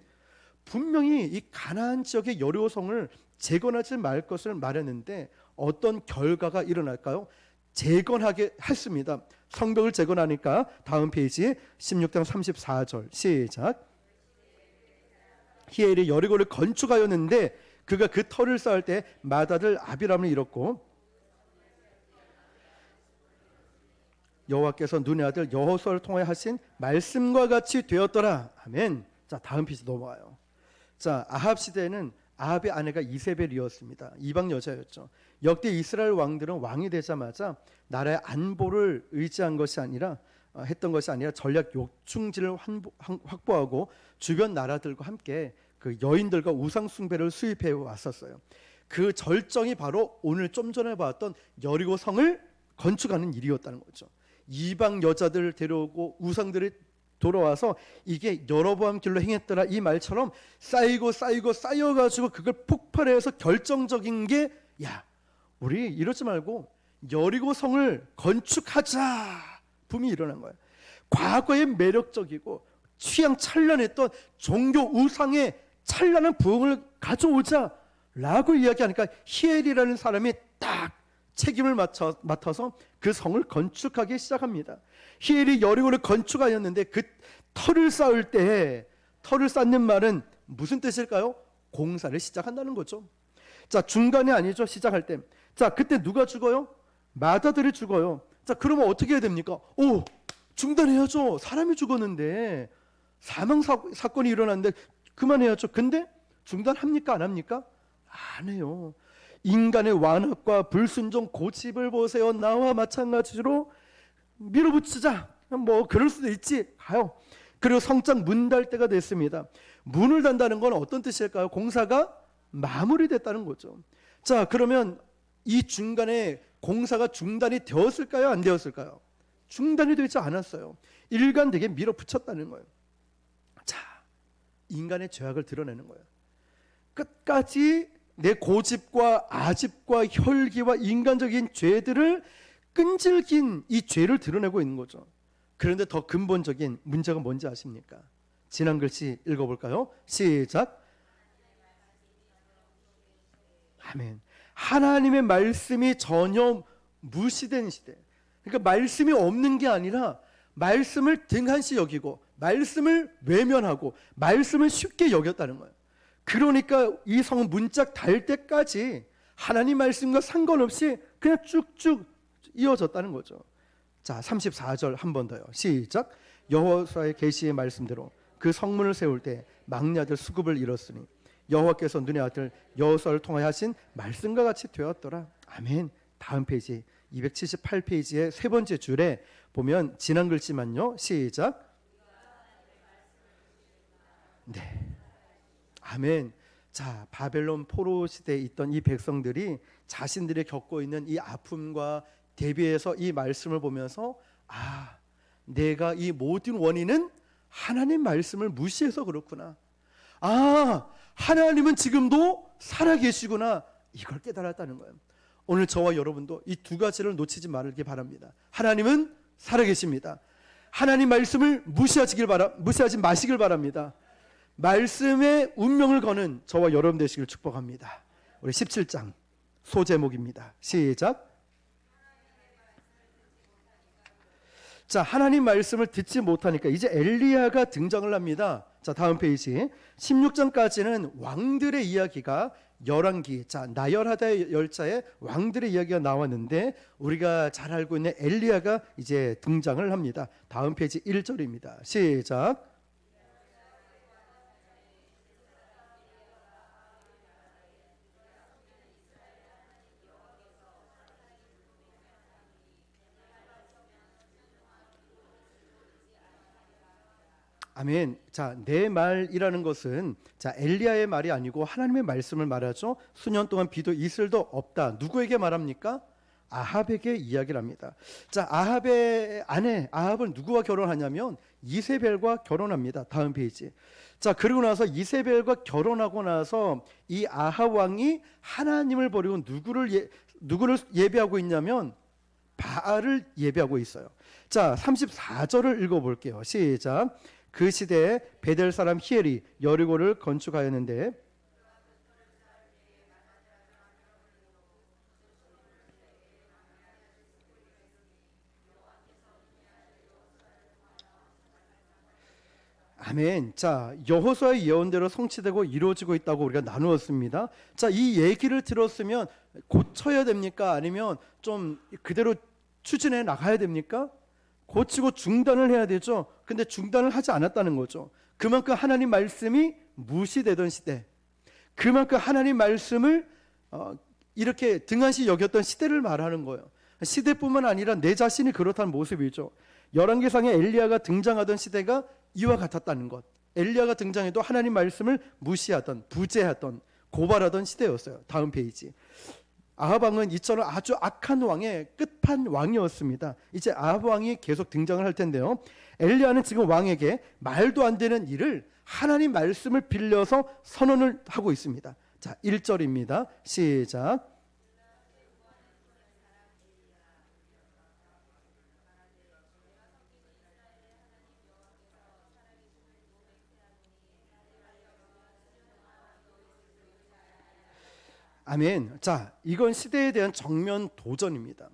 분명히 이 가나안 지역의 여리고성을 재건하지 말 것을 말했는데 어떤 결과가 일어날까요? 재건하게 했습니다. 성벽을 재건하니까 다음 페이지 16장 34절 시작. 히엘이 여리고를 건축하였는데 그가 그 터를 쌓을 때 맏아들 아비람을 잃었고 여호와께서 눈의 아들 여호수아를 통하여 하신 말씀과 같이 되었더라. 아멘. 자, 다음 페이지 넘어가요. 자, 아합 시대에는 아합의 아내가 이세벨이었습니다. 이방 여자였죠. 역대 이스라엘 왕들은 왕이 되자마자 나라의 안보를 의지한 것이 아니라 했던 것이 아니라 전략 요충지를 확보하고 주변 나라들과 함께 그 여인들과 우상 숭배를 수입해 왔었어요. 그 절정이 바로 오늘 좀 전에 봤던 여리고 성을 건축하는 일이었다는 거죠. 이방 여자들을 데려오고 우상들이 돌아와서 이게 여로보암 길로 행했더라 이 말처럼 쌓이고 쌓여가지고 그걸 폭발해서 결정적인 게 야, 우리 이러지 말고 여리고 성을 건축하자 붐이 일어난 거예요. 과거에 매력적이고 취향 찬란했던 종교 우상의 찬란한 부흥을 가져오자라고 이야기하니까 히엘이라는 사람이 딱 책임을 맡아서 그 성을 건축하기 시작합니다. 히엘이 여리고를 건축하였는데 그 터를 쌓을 때, 터를 쌓는 말은 무슨 뜻일까요? 공사를 시작한다는 거죠. 자, 중간이 아니죠. 시작할 때. 자, 그때 누가 죽어요? 맏아들이 죽어요. 자, 그러면 어떻게 해야 됩니까? 오, 중단해야죠. 사람이 죽었는데 사망 사건이 일어났는데 그만해야죠. 근데 중단합니까? 안 합니까? 안 해요. 인간의 완악과 불순종 고집을 보세요. 나와 마찬가지로 밀어붙이자. 뭐 그럴 수도 있지. 가요. 그리고 성장 문 달 때가 됐습니다. 문을 단다는 건 어떤 뜻일까요? 공사가 마무리됐다는 거죠. 자, 그러면 이 중간에 공사가 중단이 되었을까요? 안 되었을까요? 중단이 되지 않았어요. 일관되게 밀어붙였다는 거예요. 자, 인간의 죄악을 드러내는 거예요. 끝까지 내 고집과 아집과 혈기와 인간적인 죄들을 끈질긴 이 죄를 드러내고 있는 거죠. 그런데 더 근본적인 문제가 뭔지 아십니까? 지난 글씨 읽어볼까요? 시작. 아멘. 하나님의 말씀이 전혀 무시된 시대. 그러니까 말씀이 없는 게 아니라 말씀을 등한시 여기고 말씀을 외면하고 말씀을 쉽게 여겼다는 거예요. 그러니까 이 성은 문짝 달 때까지 하나님 말씀과 상관없이 그냥 쭉쭉 이어졌다는 거죠. 자, 34절 한 번 더요. 시작. 여호와의 계시의 말씀대로 그 성문을 세울 때 막내 아들 수급을 이뤘으니 여호와께서 눈의 아들 여호수아를 통하여 하신 말씀과 같이 되었더라. 아멘. 다음 페이지 278페이지의 세 번째 줄에 보면 지난 글씨만요. 시작. 네. 아멘. 자, 바벨론 포로 시대에 있던 이 백성들이 자신들이 겪고 있는 이 아픔과 대비해서 이 말씀을 보면서 아, 내가 이 모든 원인은 하나님 말씀을 무시해서 그렇구나. 아, 하나님은 지금도 살아계시구나. 이걸 깨달았다는 거예요. 오늘 저와 여러분도 이 두 가지를 놓치지 말기 바랍니다. 하나님은 살아계십니다. 하나님 말씀을 무시하지 마시길 바랍니다. 말씀의 운명을 거는 저와 여러분 되시길 축복합니다. 우리 17장 소제목입니다. 시작. 자, 하나님 말씀을 듣지 못하니까 이제 엘리야가 등장을 합니다. 자, 다음 페이지 16장까지는 왕들의 이야기가 열왕기, 자, 나열하다의 열자에 왕들의 이야기가 나왔는데 우리가 잘 알고 있는 엘리야가 이제 등장을 합니다. 다음 페이지 1절입니다. 시작. 아멘. 자, 내 말이라는 것은 자, 엘리야의 말이 아니고 하나님의 말씀을 말하죠. 수년 동안 비도 이슬도 없다. 누구에게 말합니까? 아합에게 이야기를 합니다. 자, 아합의 아내 아합은 누구와 결혼하냐면 이세벨과 결혼합니다. 다음 페이지. 자, 그리고 나서 이세벨과 결혼하고 나서 이 아합 왕이 하나님을 버리고 누구를 예배하고 있냐면 바알을 예배하고 있어요. 자, 34절을 읽어볼게요. 시작. 그 시대에 베델 사람 히엘이 여리고를 건축하였는데 아멘. 자, 여호수아의 예언대로 성취되고 이루어지고 있다고 우리가 나누었습니다. 자, 이 얘기를 들었으면 고쳐야 됩니까? 아니면 좀 그대로 추진해 나가야 됩니까? 고치고 중단을 해야 되죠. 근데 중단을 하지 않았다는 거죠. 그만큼 하나님 말씀이 무시되던 시대, 그만큼 하나님 말씀을 이렇게 등한시 여겼던 시대를 말하는 거예요. 시대뿐만 아니라 내 자신이 그렇다는 모습이죠. 열왕기상에 엘리야가 등장하던 시대가 이와 같았다는 것. 엘리야가 등장해도 하나님 말씀을 무시하던, 부재하던, 고발하던 시대였어요. 다음 페이지. 아합 왕은 이처럼 아주 악한 왕의 끝판 왕이었습니다. 이제 아합 왕이 계속 등장을 할 텐데요. 엘리야는 지금 왕에게 말도 안 되는 일을 하나님 말씀을 빌려서 선언을 하고 있습니다. 자, 1절입니다. 시작. 아멘. 자, 이건 시대에 대한 정면 도전입니다.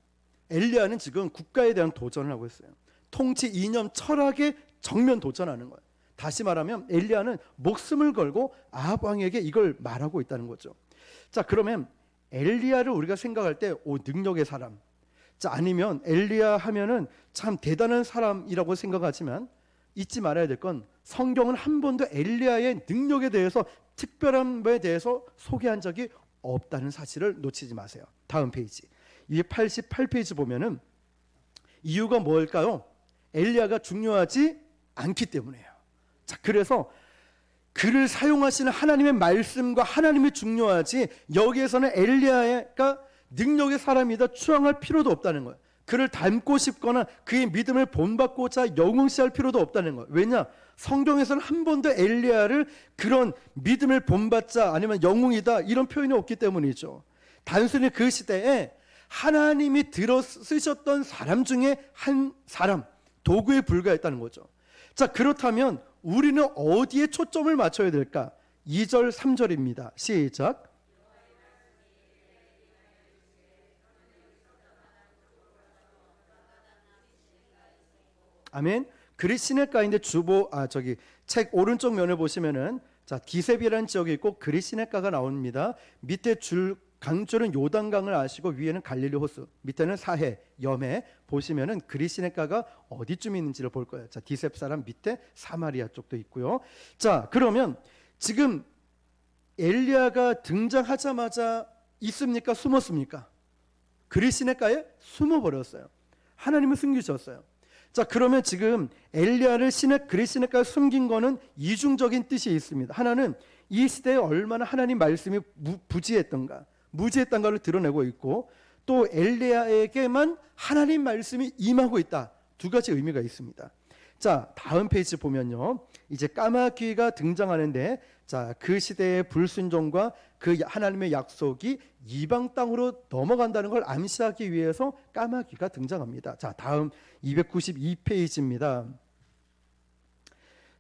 엘리야는 지금 국가에 대한 도전을 하고 있어요. 통치 이념 철학에 정면 도전하는 거예요. 다시 말하면 엘리야는 목숨을 걸고 아합 왕에게 이걸 말하고 있다는 거죠. 자, 그러면 엘리야를 우리가 생각할 때 능력의 사람, 자, 아니면 엘리야 하면은 참 대단한 사람이라고 생각하지만 잊지 말아야 될 건 성경은 한 번도 엘리야의 능력에 대해서 특별한 거에 대해서 소개한 적이 없다는 사실을 놓치지 마세요. 다음 페이지. 이 88페이지 보면은 이유가 뭘까요? 엘리야가 중요하지 않기 때문이에요. 자, 그래서 그를 사용하시는 하나님의 말씀과 하나님이 중요하지, 여기에서는 엘리야가 능력의 사람이다 추앙할 필요도 없다는 거예요. 그를 닮고 싶거나 그의 믿음을 본받고자 영웅시할 필요도 없다는 거예요. 왜냐? 성경에서는 한 번도 엘리야를 그런 믿음을 본받자 아니면 영웅이다 이런 표현이 없기 때문이죠. 단순히 그 시대에 하나님이 들어 쓰셨던 사람 중에 한 사람, 도구에 불과했다는 거죠. 자, 그렇다면 우리는 어디에 초점을 맞춰야 될까? 2절 3절입니다. 시작. 아멘. 그리 시냇가인데 책 오른쪽 면을 보시면은 자, 디셉이라는 지역이 있고 그리 시냇가가 나옵니다. 밑에 강줄은 요단강을 아시고 위에는 갈릴리 호수, 밑에는 사해, 염해 보시면은 그리 시냇가가 어디쯤 있는지를 볼 거예요. 자, 디셉 사람 밑에 사마리아 쪽도 있고요. 자, 그러면 지금 엘리야가 등장하자마자 있습니까? 숨었습니까? 그리 시냇가에 숨어 버렸어요. 하나님은 숨기셨어요. 자, 그러면 지금 엘리야를 그리 시냇가에 숨긴 거는 이중적인 뜻이 있습니다. 하나는 이 시대에 얼마나 하나님 말씀이 무지했던가를 드러내고 있고, 또 엘리야에게만 하나님 말씀이 임하고 있다. 두 가지 의미가 있습니다. 자, 다음 페이지 보면요, 이제 까마귀가 등장하는데, 자, 그 시대의 불순종과 그 하나님의 약속이 이방 땅으로 넘어간다는 걸 암시하기 위해서 까마귀가 등장합니다. 자, 다음 292페이지입니다.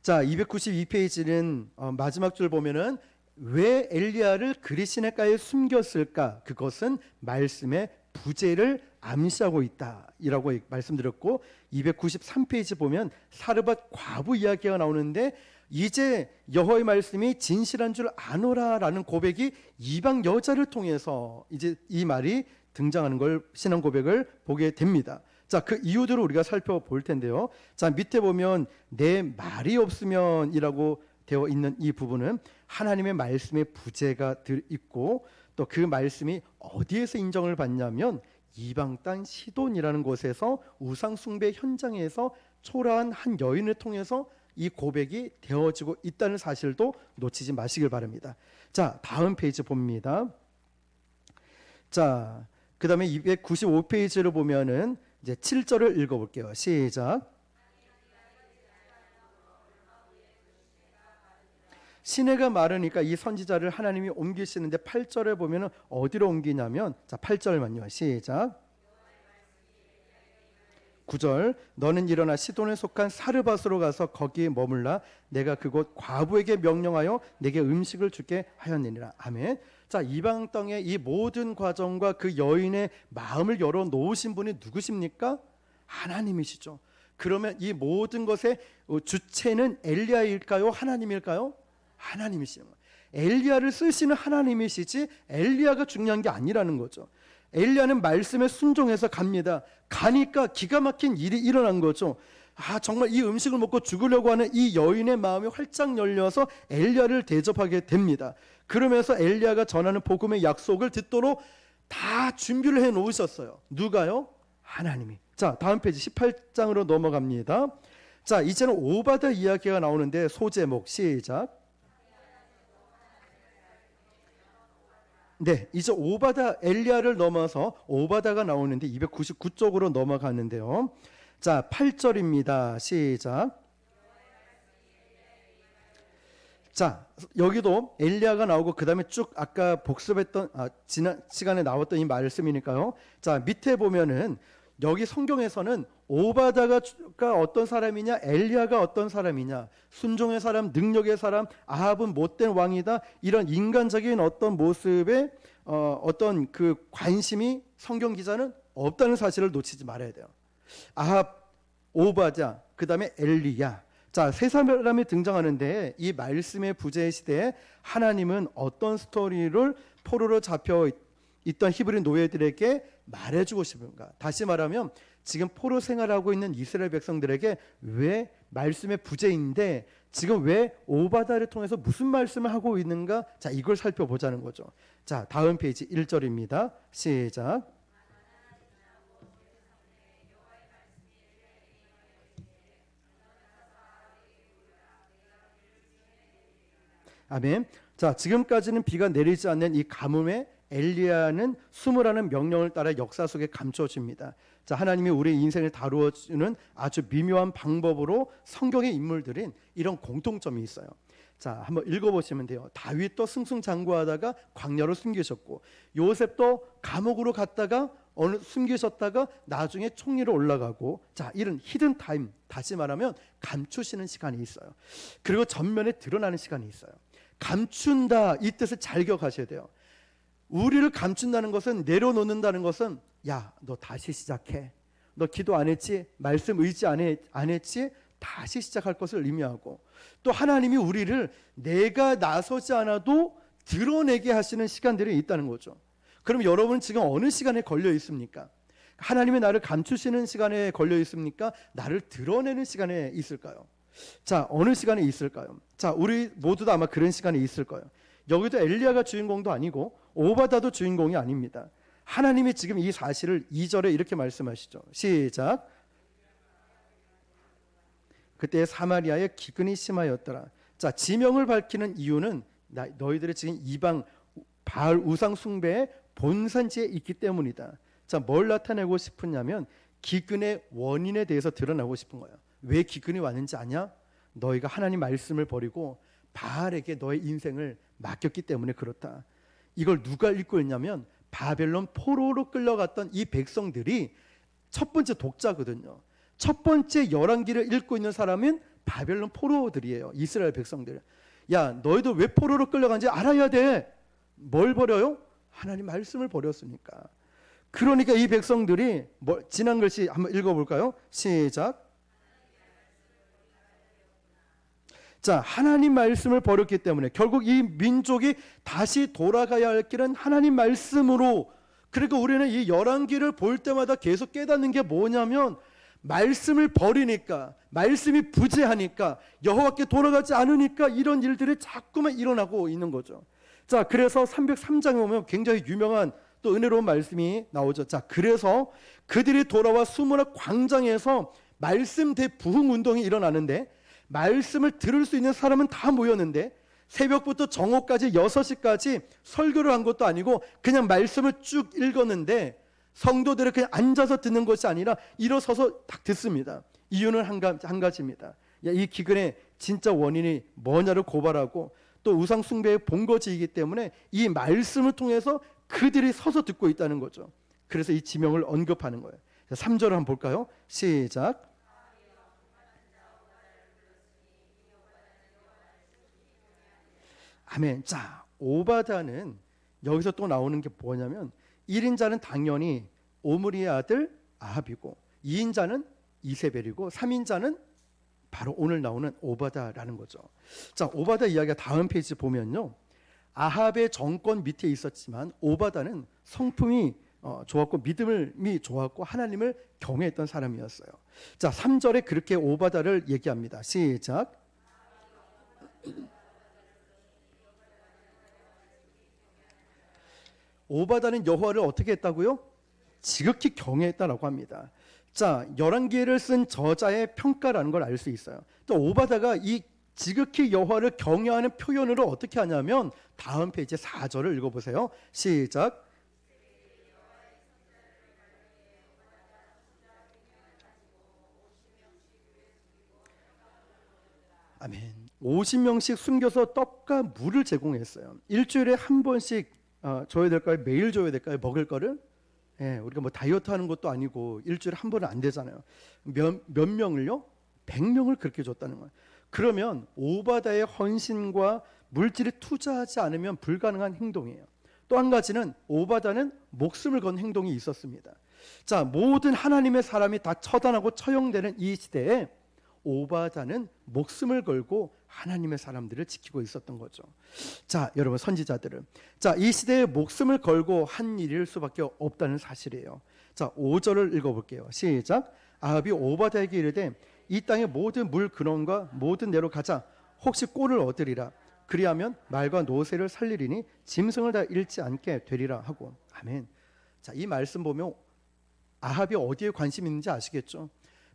자, 292페이지는 마지막 줄 보면은 왜 엘리야를 그리 시냇가에 숨겼을까? 그것은 말씀의 부재를 암시하고 있다라고 말씀드렸고, 293페이지 보면 사르밧 과부 이야기가 나오는데, 이제 여호와의 말씀이 진실한 줄 아노라라는 고백이 이방 여자를 통해서 이제 이 말이 등장하는 걸, 신앙 고백을 보게 됩니다. 자, 그 이유들을 우리가 살펴볼 텐데요. 자, 밑에 보면 내 말이 없으면이라고 되어 있는 이 부분은 하나님의 말씀의 부재가 있고, 또 그 말씀이 어디에서 인정을 받냐면 이방 땅 시돈이라는 곳에서 우상 숭배 현장에서 초라한 한 여인을 통해서 이 고백이 되어지고 있다는 사실도 놓치지 마시길 바랍니다. 자, 다음 페이지 봅니다. 자, 그 다음에 295페이지를 보면은 이제 7절을 읽어볼게요. 시작. 시내가 마르니까 이 선지자를 하나님이 옮기시는데 8절에 보면은 어디로 옮기냐면, 자, 8절만요. 시작. 9절, 너는 일어나 시돈에 속한 사르밧으로 가서 거기에 머물라. 내가 그곳 과부에게 명령하여 내게 음식을 주게 하였느니라. 아멘. 자, 이방 땅의 이 모든 과정과 그 여인의 마음을 열어 놓으신 분이 누구십니까? 하나님이시죠. 그러면 이 모든 것의 주체는 엘리야일까요? 하나님일까요? 하나님이시죠. 엘리야를 쓰시는 하나님이시지 엘리야가 중요한 게 아니라는 거죠. 엘리야는 말씀에 순종해서 갑니다. 가니까 기가 막힌 일이 일어난 거죠. 아, 정말 이 음식을 먹고 죽으려고 하는 이 여인의 마음이 활짝 열려서 엘리야를 대접하게 됩니다. 그러면서 엘리야가 전하는 복음의 약속을 듣도록 다 준비를 해 놓으셨어요. 누가요? 하나님이. 자, 다음 페이지 18장으로 넘어갑니다. 자, 이제는 오바다 이야기가 나오는데 소제목 시작. 네, 이제 오바다, 엘리야를 넘어서 오바다가 나오는데 299쪽으로 넘어가는데요. 자, 8절입니다. 시작. 자, 여기도 엘리야가 나오고 그 다음에 쭉 아까 복습했던 지난 시간에 나왔던 이 말씀이니까요. 자, 밑에 보면은 여기 성경에서는 오바다가 어떤 사람이냐, 엘리야가 어떤 사람이냐, 순종의 사람, 능력의 사람, 아합은 못된 왕이다, 이런 인간적인 어떤 모습의 어떤 그 관심이 성경 기자는 없다는 사실을 놓치지 말아야 돼요. 아합, 오바다, 그 다음에 엘리야. 자, 세 사람이 등장하는데 이 말씀의 부재 시대에 하나님은 어떤 스토리를 포로로 잡혀 있던 히브리 노예들에게 말해주고 싶은가? 다시 말하면 지금 포로 생활하고 있는 이스라엘 백성들에게 왜 말씀의 부재인데 지금 왜 오바다를 통해서 무슨 말씀을 하고 있는가? 자, 이걸 살펴보자는 거죠. 자, 다음 페이지 1절입니다. 시작. 아멘. 자, 지금까지는 비가 내리지 않는 이 가뭄에 엘리야는 숨으라는 명령을 따라 역사 속에 감춰집니다. 자, 하나님이 우리의 인생을 다루어주는 아주 미묘한 방법으로 성경의 인물들인 이런 공통점이 있어요. 자, 한번 읽어보시면 돼요. 다윗도 승승장구하다가 광야로 숨기셨고, 요셉도 감옥으로 갔다가 어느 숨기셨다가 나중에 총리로 올라가고, 자, 이런 히든 타임, 다시 말하면 감추시는 시간이 있어요. 그리고 전면에 드러나는 시간이 있어요. 감춘다, 이 뜻을 잘 기억하셔야 돼요. 우리를 감춘다는 것은, 내려놓는다는 것은, 야, 너 다시 시작해. 너 기도 안 했지? 말씀 의지 안 했지? 다시 시작할 것을 의미하고, 또 하나님이 우리를 내가 나서지 않아도 드러내게 하시는 시간들이 있다는 거죠. 그럼 여러분은 지금 어느 시간에 걸려 있습니까? 하나님이 나를 감추시는 시간에 걸려 있습니까? 나를 드러내는 시간에 있을까요? 자, 어느 시간에 있을까요? 자, 우리 모두 다 아마 그런 시간에 있을 거예요. 여기도 엘리야가 주인공도 아니고 오바다도 주인공이 아닙니다. 하나님이 지금 이 사실을 2절에 이렇게 말씀하시죠. 시작. 그때 사마리아에 기근이 심하였더라. 자, 지명을 밝히는 이유는 너희들이 지금 이방 바알 우상 숭배의 본산지에 있기 때문이다. 자, 뭘 나타내고 싶으냐면 기근의 원인에 대해서 드러나고 싶은 거예요. 왜 기근이 왔는지 아냐? 너희가 하나님 말씀을 버리고 바알에게 너의 인생을 맡겼기 때문에 그렇다. 이걸 누가 읽고 있냐면 바벨론 포로로 끌려갔던 이 백성들이 첫 번째 독자거든요. 첫 번째 열왕기를 읽고 있는 사람은 바벨론 포로들이에요. 이스라엘 백성들. 야, 너희도 왜 포로로 끌려간지 알아야 돼. 뭘 버려요? 하나님 말씀을 버렸으니까. 그러니까 이 백성들이 지난 글씨 한번 읽어볼까요? 시작. 자, 하나님 말씀을 버렸기 때문에 결국 이 민족이 다시 돌아가야 할 길은 하나님 말씀으로. 그러니까 우리는 이 열왕기를 볼 때마다 계속 깨닫는 게 뭐냐면, 말씀을 버리니까, 말씀이 부재하니까, 여호와께 돌아가지 않으니까 이런 일들이 자꾸만 일어나고 있는 거죠. 자, 그래서 303장에 보면 굉장히 유명한 또 은혜로운 말씀이 나오죠. 자, 그래서 그들이 돌아와 수문화 광장에서 말씀 대부흥 운동이 일어나는데, 말씀을 들을 수 있는 사람은 다 모였는데 새벽부터 정오까지 6시까지 설교를 한 것도 아니고 그냥 말씀을 쭉 읽었는데, 성도들은 그냥 앉아서 듣는 것이 아니라 일어서서 딱 듣습니다. 이유는 한 가지입니다. 이 기근의 진짜 원인이 뭐냐를 고발하고 또 우상 숭배의 본거지이기 때문에 이 말씀을 통해서 그들이 서서 듣고 있다는 거죠. 그래서 이 지명을 언급하는 거예요. 3절을 한번 볼까요? 시작. 아멘. 자, 오바다는 여기서 또 나오는 게 뭐냐면 1인자는 당연히 오므리의 아들 아합이고 2인자는 이세벨이고 3인자는 바로 오늘 나오는 오바다라는 거죠. 자, 오바다 이야기가 다음 페이지 보면요, 아합의 정권 밑에 있었지만 오바다는 성품이 좋았고 믿음이 좋았고 하나님을 경외했던 사람이었어요. 자, 3절에 그렇게 오바다를 얘기합니다. 시작. 오바다는 여호와를 어떻게 했다고요? 지극히 경외했다라고 합니다. 자, 열왕기를 쓴 저자의 평가라는 걸 알 수 있어요. 또 오바다가 이 지극히 여호와를 경외하는 표현으로 어떻게 하냐면 다음 페이지 4절을 읽어보세요. 시작. 아멘. 50명씩 숨겨서 떡과 물을 제공했어요. 일주일에 한 번씩 줘야 될까요? 매일 줘야 될까요? 먹을 거를? 예, 우리가 뭐 다이어트 하는 것도 아니고 일주일에 한 번은 안 되잖아요. 몇 명을요? 100명을 그렇게 줬다는 거예요. 그러면 오바다의 헌신과 물질에 투자하지 않으면 불가능한 행동이에요. 또 한 가지는 오바다는 목숨을 건 행동이 있었습니다. 자, 모든 하나님의 사람이 다 처단하고 처형되는 이 시대에 오바다는 목숨을 걸고 하나님의 사람들을 지키고 있었던 거죠. 자, 여러분 선지자들은 이 시대에 목숨을 걸고 한 일일 수밖에 없다는 사실이에요. 자, 5절을 읽어볼게요. 시작. 아합이 오바다에게 이르되 이 땅의 모든 물 근원과 모든 데로 가자. 혹시 꼴을 얻으리라. 그리하면 말과 노새를 살리리니 짐승을 다 잃지 않게 되리라 하고. 아멘. 자, 이 말씀 보면 아합이 어디에 관심이 있는지 아시겠죠?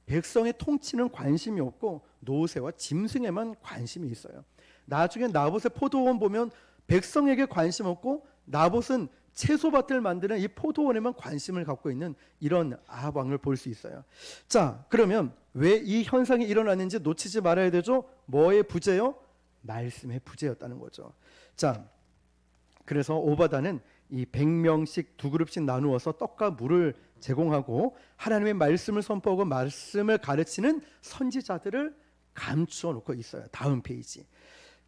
백성의 통치는 관심이 없고 노새와 짐승에만 관심이 있어요. 나중에 나봇의 포도원 보면 백성에게 관심 없고 나봇은 채소밭을 만드는 이 포도원에만 관심을 갖고 있는 이런 아합 왕을 볼 수 있어요. 자, 그러면 왜 이 현상이 일어났는지 놓치지 말아야 되죠. 뭐의 부재요? 말씀의 부재였다는 거죠. 자, 그래서 오바다는 이 100명씩 두 그룹씩 나누어서 떡과 물을 제공하고 하나님의 말씀을 선포하고 말씀을 가르치는 선지자들을 감추어 놓고 있어요. 다음 페이지.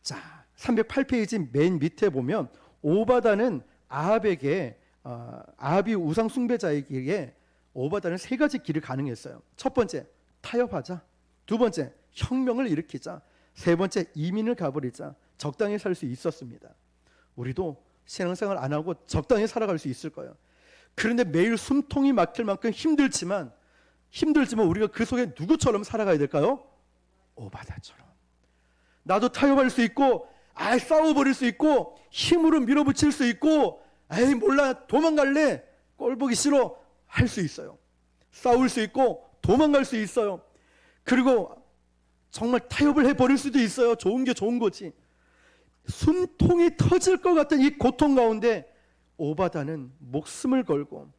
자, 308페이지 맨 밑에 보면 오바다는 아합에게 아합이 우상 숭배자에게 오바다는 세 가지 길을 가능했어요. 첫 번째, 타협하자. 두 번째, 혁명을 일으키자. 세 번째, 이민을 가버리자. 적당히 살 수 있었습니다. 우리도 신앙생활 안 하고 적당히 살아갈 수 있을 거예요. 그런데 매일 숨통이 막힐 만큼 힘들지만 우리가 그 속에 누구처럼 살아가야 될까요? 오바다처럼. 나도 타협할 수 있고 싸워버릴 수 있고 힘으로 밀어붙일 수 있고 몰라 도망갈래 꼴보기 싫어 할 수 있어요. 싸울 수 있고 도망갈 수 있어요. 그리고 정말 타협을 해버릴 수도 있어요. 좋은 게 좋은 거지. 숨통이 터질 것 같은 이 고통 가운데 오바다는 목숨을 걸고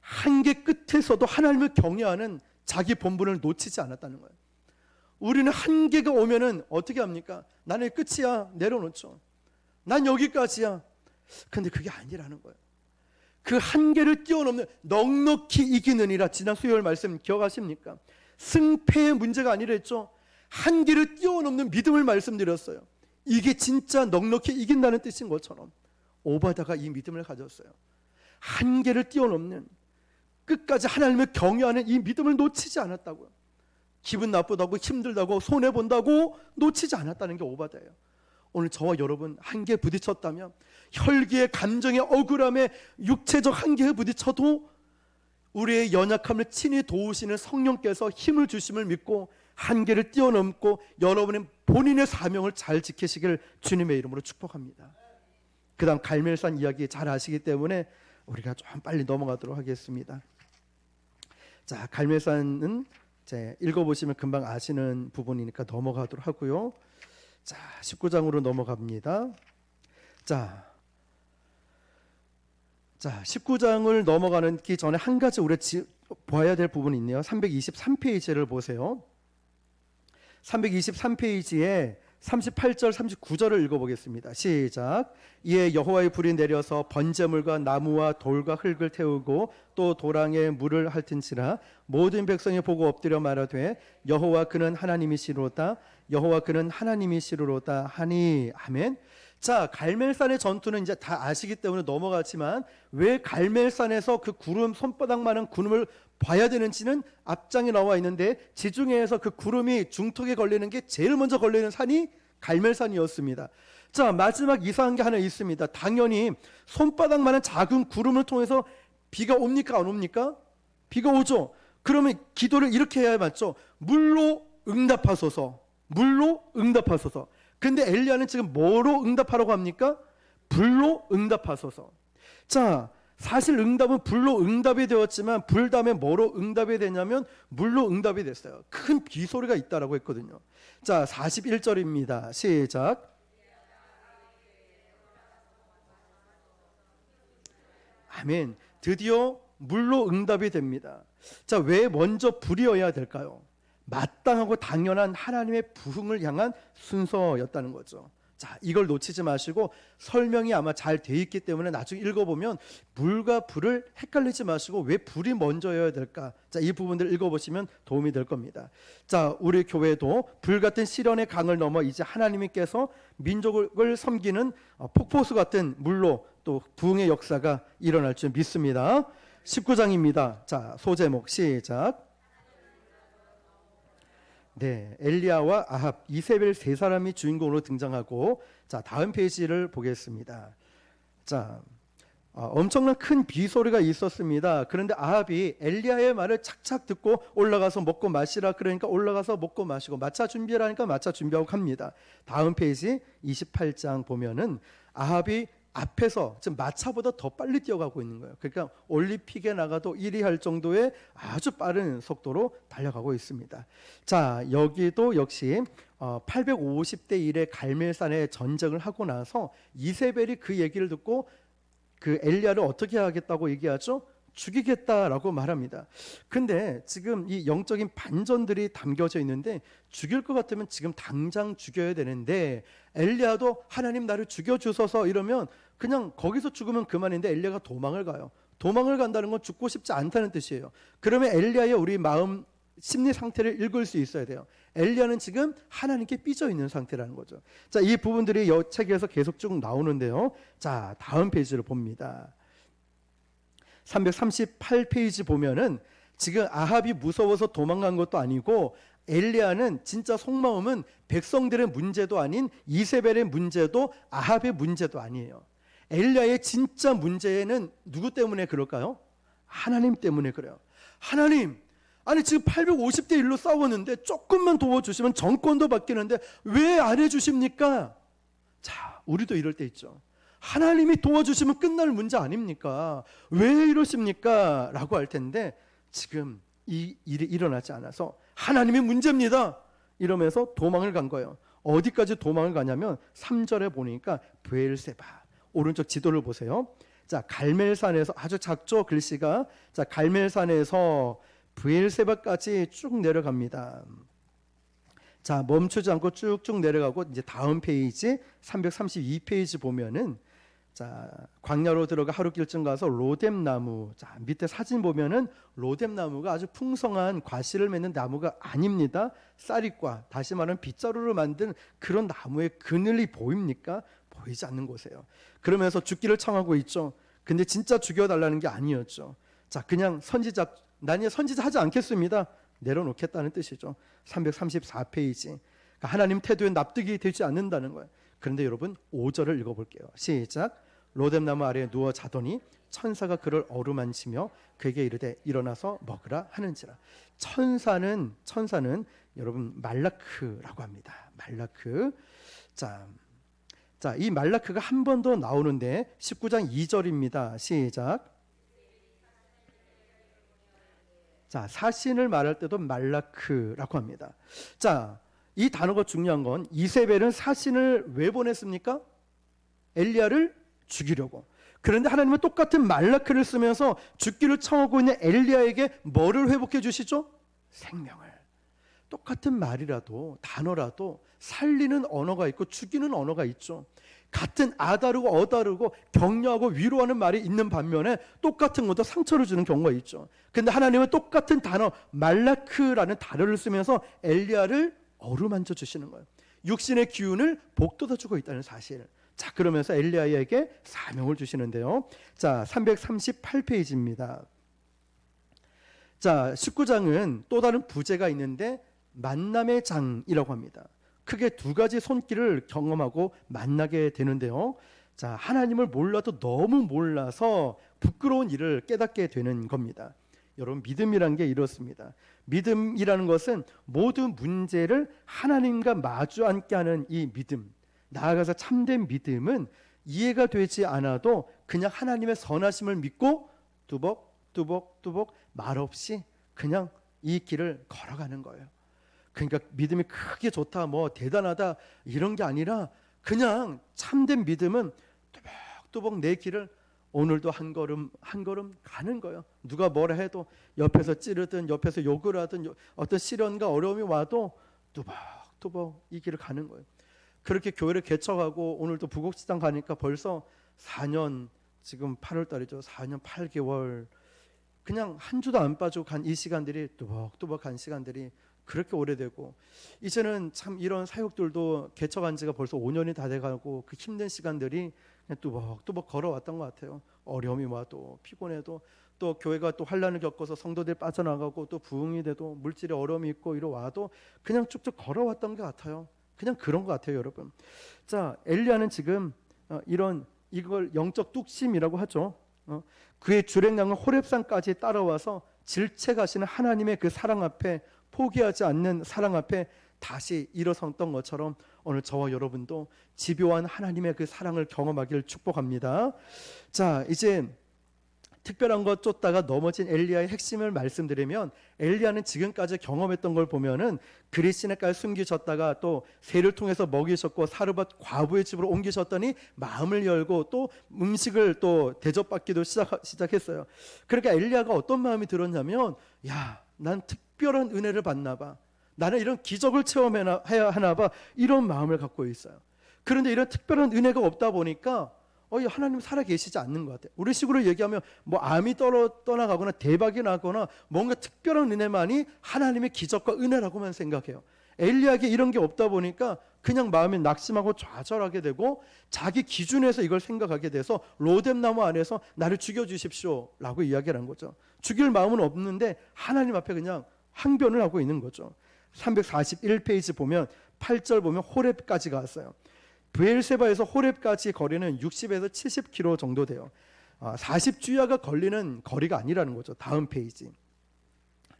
한계 끝에서도 하나님을 경외하는 자기 본분을 놓치지 않았다는 거예요. 우리는 한계가 오면은 어떻게 합니까? 나는 끝이야. 내려놓죠. 난 여기까지야. 근데 그게 아니라는 거예요. 그 한계를 뛰어넘는 넉넉히 이기느니라. 지난 수요일 말씀 기억하십니까? 승패의 문제가 아니랬죠. 한계를 뛰어넘는 믿음을 말씀드렸어요. 이게 진짜 넉넉히 이긴다는 뜻인 것처럼 오바다가 이 믿음을 가졌어요. 한계를 뛰어넘는 끝까지 하나님을 경외하는 이 믿음을 놓치지 않았다고요. 기분 나쁘다고 힘들다고 손해본다고 놓치지 않았다는 게 오바다예요. 오늘 저와 여러분 한계에 부딪혔다면 혈기의 감정의 억울함에 육체적 한계에 부딪혀도 우리의 연약함을 친히 도우시는 성령께서 힘을 주심을 믿고 한계를 뛰어넘고 여러분의 본인의 사명을 잘 지키시길 주님의 이름으로 축복합니다. 그 다음 갈멜산 이야기 잘 아시기 때문에 우리가 좀 빨리 넘어가도록 하겠습니다. 자, 갈멜산은 읽어보시면 금방 아시는 부분이니까 넘어가도록 하고요. 자, 19장으로 넘어갑니다. 자, 19장을 넘어가기 전에 한 가지 우리가 봐야 될 부분이 있네요. 323페이지를 보세요. 323페이지에 38절 39절을 읽어보겠습니다. 시작. 이에 여호와의 불이 내려서 번제물과 나무와 돌과 흙을 태우고 또 도랑에 물을 핥은지라 모든 백성이 보고 엎드려 말하되 여호와 그는 하나님이시로다. 여호와 그는 하나님이시로다 하니. 아멘. 자, 갈멜산의 전투는 이제 다 아시기 때문에 넘어가지만 왜 갈멜산에서 그 구름 손바닥만한 구름을 봐야 되는지는 앞장에 나와 있는데 지중해에서 그 구름이 중턱에 걸리는 게 제일 먼저 걸리는 산이 갈멜산이었습니다. 자, 마지막 이상한 게 하나 있습니다. 당연히 손바닥만한 작은 구름을 통해서 비가 옵니까 안 옵니까? 비가 오죠. 그러면 기도를 이렇게 해야 맞죠. 물로 응답하소서. 물로 응답하소서. 근데 엘리야는 지금 뭐로 응답하라고 합니까? 불로 응답하소서. 자, 사실 응답은 불로 응답이 되었지만 불 다음에 뭐로 응답이 되냐면 물로 응답이 됐어요. 큰 비소리가 있다라고 했거든요. 자, 41절입니다. 시작. 아멘. 드디어 물로 응답이 됩니다. 자, 왜 먼저 불이어야 될까요? 마땅하고 당연한 하나님의 부흥을 향한 순서였다는 거죠. 자, 이걸 놓치지 마시고 설명이 아마 잘 돼 있기 때문에 나중에 읽어보면 물과 불을 헷갈리지 마시고 왜 불이 먼저여야 될까? 자, 이 부분들을 읽어보시면 도움이 될 겁니다. 자, 우리 교회도 불 같은 시련의 강을 넘어 이제 하나님께서 민족을 섬기는 폭포수 같은 물로 또 부흥의 역사가 일어날 줄 믿습니다. 19장입니다. 자, 소제목 시작. 네, 엘리야와 아합, 이세벨 세 사람이 주인공으로 등장하고, 자, 다음 페이지를 보겠습니다. 자, 엄청난 큰 비소리가 있었습니다. 그런데 아합이 엘리야의 말을 착착 듣고 올라가서 먹고 마시라 그러니까 올라가서 먹고 마시고 마차 준비하라니까 마차 준비하고 갑니다. 다음 페이지 28장 보면은 아합이 앞에서 지금 마차보다 더 빨리 뛰어가고 있는 거예요. 그러니까 올림픽에 나가도 1위 할 정도의 아주 빠른 속도로 달려가고 있습니다. 자, 여기도 역시 850대 1의 갈멜산에 전쟁을 하고 나서 이세벨이 그 얘기를 듣고 그 엘리야를 어떻게 하겠다고 얘기하죠? 죽이겠다라고 말합니다. 근데 지금 이 영적인 반전들이 담겨져 있는데 죽일 것 같으면 지금 당장 죽여야 되는데 엘리야도 하나님 나를 죽여주소서 이러면 그냥 거기서 죽으면 그만인데 엘리야가 도망을 가요. 도망을 간다는 건 죽고 싶지 않다는 뜻이에요. 그러면 엘리야의 우리 마음 심리 상태를 읽을 수 있어야 돼요. 엘리야는 지금 하나님께 삐져 있는 상태라는 거죠. 자, 이 부분들이 이 책에서 계속 쭉 나오는데요. 자, 다음 페이지를 봅니다. 338페이지 보면은 지금 아합이 무서워서 도망간 것도 아니고 엘리야는 진짜 속마음은 백성들의 문제도 아닌 이세벨의 문제도 아합의 문제도 아니에요. 엘리야의 진짜 문제는 누구 때문에 그럴까요? 하나님 때문에 그래요. 하나님, 아니 지금 850대 1로 싸웠는데 조금만 도와주시면 정권도 바뀌는데 왜 안 해주십니까? 자, 우리도 이럴 때 있죠. 하나님이 도와주시면 끝날 문제 아닙니까? 왜 이러십니까? 라고 할 텐데 지금 이 일이 일어나지 않아서 하나님의 문제입니다 이러면서 도망을 간 거예요. 어디까지 도망을 가냐면 3절에 보니까 브엘세바, 오른쪽 지도를 보세요. 자, 갈멜산에서 아주 작죠 글씨가. 자, 갈멜산에서 브엘세바까지 쭉 내려갑니다. 자, 멈추지 않고 쭉쭉 내려가고 이제 다음 페이지 332페이지 보면은 자, 광야로 들어가 하루길쯤 가서 로뎀나무. 자, 밑에 사진 보면은 로뎀나무가 아주 풍성한 과실을 맺는 나무가 아닙니다. 쌀잎과 다시 말하면 빗자루로 만든 그런 나무의 그늘이 보입니까? 보이지 않는 곳이에요. 그러면서 죽기를 청하고 있죠. 근데 진짜 죽여달라는 게 아니었죠. 자, 그냥 선지자, 난 선지자 하지 않겠습니다. 내려놓겠다는 뜻이죠. 334페이지. 그러니까 하나님 태도에 납득이 되지 않는다는 거예요. 그런데 여러분 5절을 읽어볼게요. 시작. 로뎀나무 아래에 누워 자더니 천사가 그를 어루만지며 그에게 이르되 일어나서 먹으라 하는지라. 천사는 여러분 말라크라고 합니다. 말라크. 자, 이 말라크가 한 번 더 나오는데 19장 2절입니다. 시작. 자, 사신을 말할 때도 말라크라고 합니다. 자, 이 단어가 중요한 건 이세벨은 사신을 왜 보냈습니까? 엘리야를 죽이려고. 그런데 하나님은 똑같은 말라크를 쓰면서 죽기를 청하고 있는 엘리야에게 뭐를 회복해 주시죠? 생명을. 똑같은 말이라도 단어라도 살리는 언어가 있고 죽이는 언어가 있죠. 같은 아다르고 어다르고 격려하고 위로하는 말이 있는 반면에 똑같은 것도 상처를 주는 경우가 있죠. 근데 하나님은 똑같은 단어 말라크라는 단어를 쓰면서 엘리야를 어루만져 주시는 거예요. 육신의 기운을 복돋아 주고 있다는 사실. 자, 그러면서 엘리야에게 사명을 주시는데요. 자, 338페이지입니다. 자, 19장은 또 다른 부제가 있는데 만남의 장이라고 합니다. 크게 두 가지 손길을 경험하고 만나게 되는데요. 자, 하나님을 몰라도 너무 몰라서 부끄러운 일을 깨닫게 되는 겁니다. 여러분, 믿음이란 게 이렇습니다. 믿음이라는 것은 모든 문제를 하나님과 마주 앉게 하는 이 믿음, 나아가서 참된 믿음은 이해가 되지 않아도 그냥 하나님의 선하심을 믿고 뚜벅뚜벅뚜벅 말없이 그냥 이 길을 걸어가는 거예요. 그러니까 믿음이 크게 좋다, 뭐 대단하다 이런 게 아니라 그냥 참된 믿음은 뚜벅뚜벅 내 길을 오늘도 한 걸음 한 걸음 가는 거예요. 누가 뭐라 해도 옆에서 찌르든 옆에서 욕을 하든 어떤 시련과 어려움이 와도 뚜벅뚜벅 이 길을 가는 거예요. 그렇게 교회를 개척하고 오늘도 부곡시장 가니까 벌써 4년, 지금 8월 달이죠. 4년 8개월 그냥 한 주도 안 빠지고 간 이 시간들이 뚜벅뚜벅 간 시간들이 그렇게 오래되고, 이제는 참 이런 사역들도 개척한 지가 벌써 5년이 다 돼가고 그 힘든 시간들이 그냥 뚜벅뚜벅 걸어왔던 것 같아요. 어려움이 와도 피곤해도 또 교회가 또 환란을 겪어서 성도들 빠져나가고 또 부흥이 돼도 물질의 어려움이 있고 이러 와도 그냥 쭉쭉 걸어왔던 것 같아요. 그냥 그런 것 같아요, 여러분. 자, 엘리야는 지금 이걸 영적 뚝심이라고 하죠. 그의 주랭랑은 호렙산까지 따라와서 질책하시는 하나님의 그 사랑 앞에, 포기하지 않는 사랑 앞에 다시 일어섰던 것처럼 오늘 저와 여러분도 집요한 하나님의 그 사랑을 경험하기를 축복합니다. 자, 이제 특별한 것 쫓다가 넘어진 엘리야의 핵심을 말씀드리면, 엘리야는 지금까지 경험했던 걸 보면은 그리스네까지 숨기셨다가 또 새를 통해서 먹이셨고 사르밧 과부의 집으로 옮기셨더니 마음을 열고 또 음식을 또 대접받기도 시작했어요. 그러니까 엘리야가 어떤 마음이 들었냐면, 야, 난 특별한 은혜를 받나 봐, 나는 이런 기적을 체험해야 하나 봐, 이런 마음을 갖고 있어요. 그런데 이런 특별한 은혜가 없다 보니까 하나님 살아 계시지 않는 것 같아요. 우리 식으로 얘기하면 뭐 암이 떠나가거나 대박이 나거나 뭔가 특별한 은혜만이 하나님의 기적과 은혜라고만 생각해요. 엘리야에게 이런 게 없다 보니까 그냥 마음이 낙심하고 좌절하게 되고 자기 기준에서 이걸 생각하게 돼서 로뎀나무 안에서 나를 죽여주십시오 라고 이야기를 한 거죠. 죽일 마음은 없는데 하나님 앞에 그냥 항변을 하고 있는 거죠. 341페이지 보면 8절 보면 호렙까지 갔어요. 브엘세바에서 호렙까지 거리는 60에서 70km 정도 돼요. 40주야가 걸리는 거리가 아니라는 거죠. 다음 페이지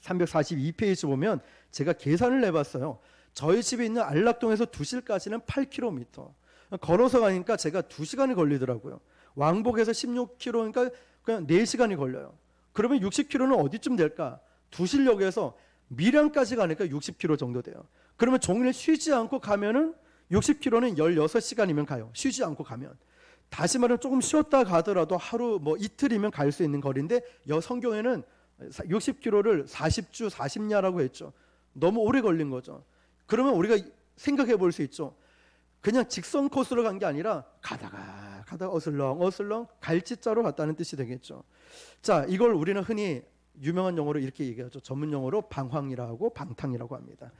342페이지 보면 제가 계산을 해봤어요. 저희 집에 있는 안락동에서 두실까지는 8km, 걸어서 가니까 제가 2시간이 걸리더라고요. 왕복에서 16km니까 그냥 4시간이 걸려요. 그러면 60km는 어디쯤 될까? 두실역에서 밀양까지 가니까 60km 정도 돼요. 그러면 종일 쉬지 않고 가면은 60km는 16시간이면 가요. 쉬지 않고 가면. 다시 말하면 조금 쉬었다 가더라도 하루 뭐 이틀이면 갈 수 있는 거리인데 성경에는 60km를 40주 40야라고 했죠. 너무 오래 걸린 거죠. 그러면 우리가 생각해 볼 수 있죠. 그냥 직선 코스로 간 게 아니라 가다가 어슬렁 갈치자로 갔다는 뜻이 되겠죠. 자, 이걸 우리는 흔히 유명한 용어로 이렇게 얘기하죠. 전문 용어로 방황이라고 방탕이라고 합니다.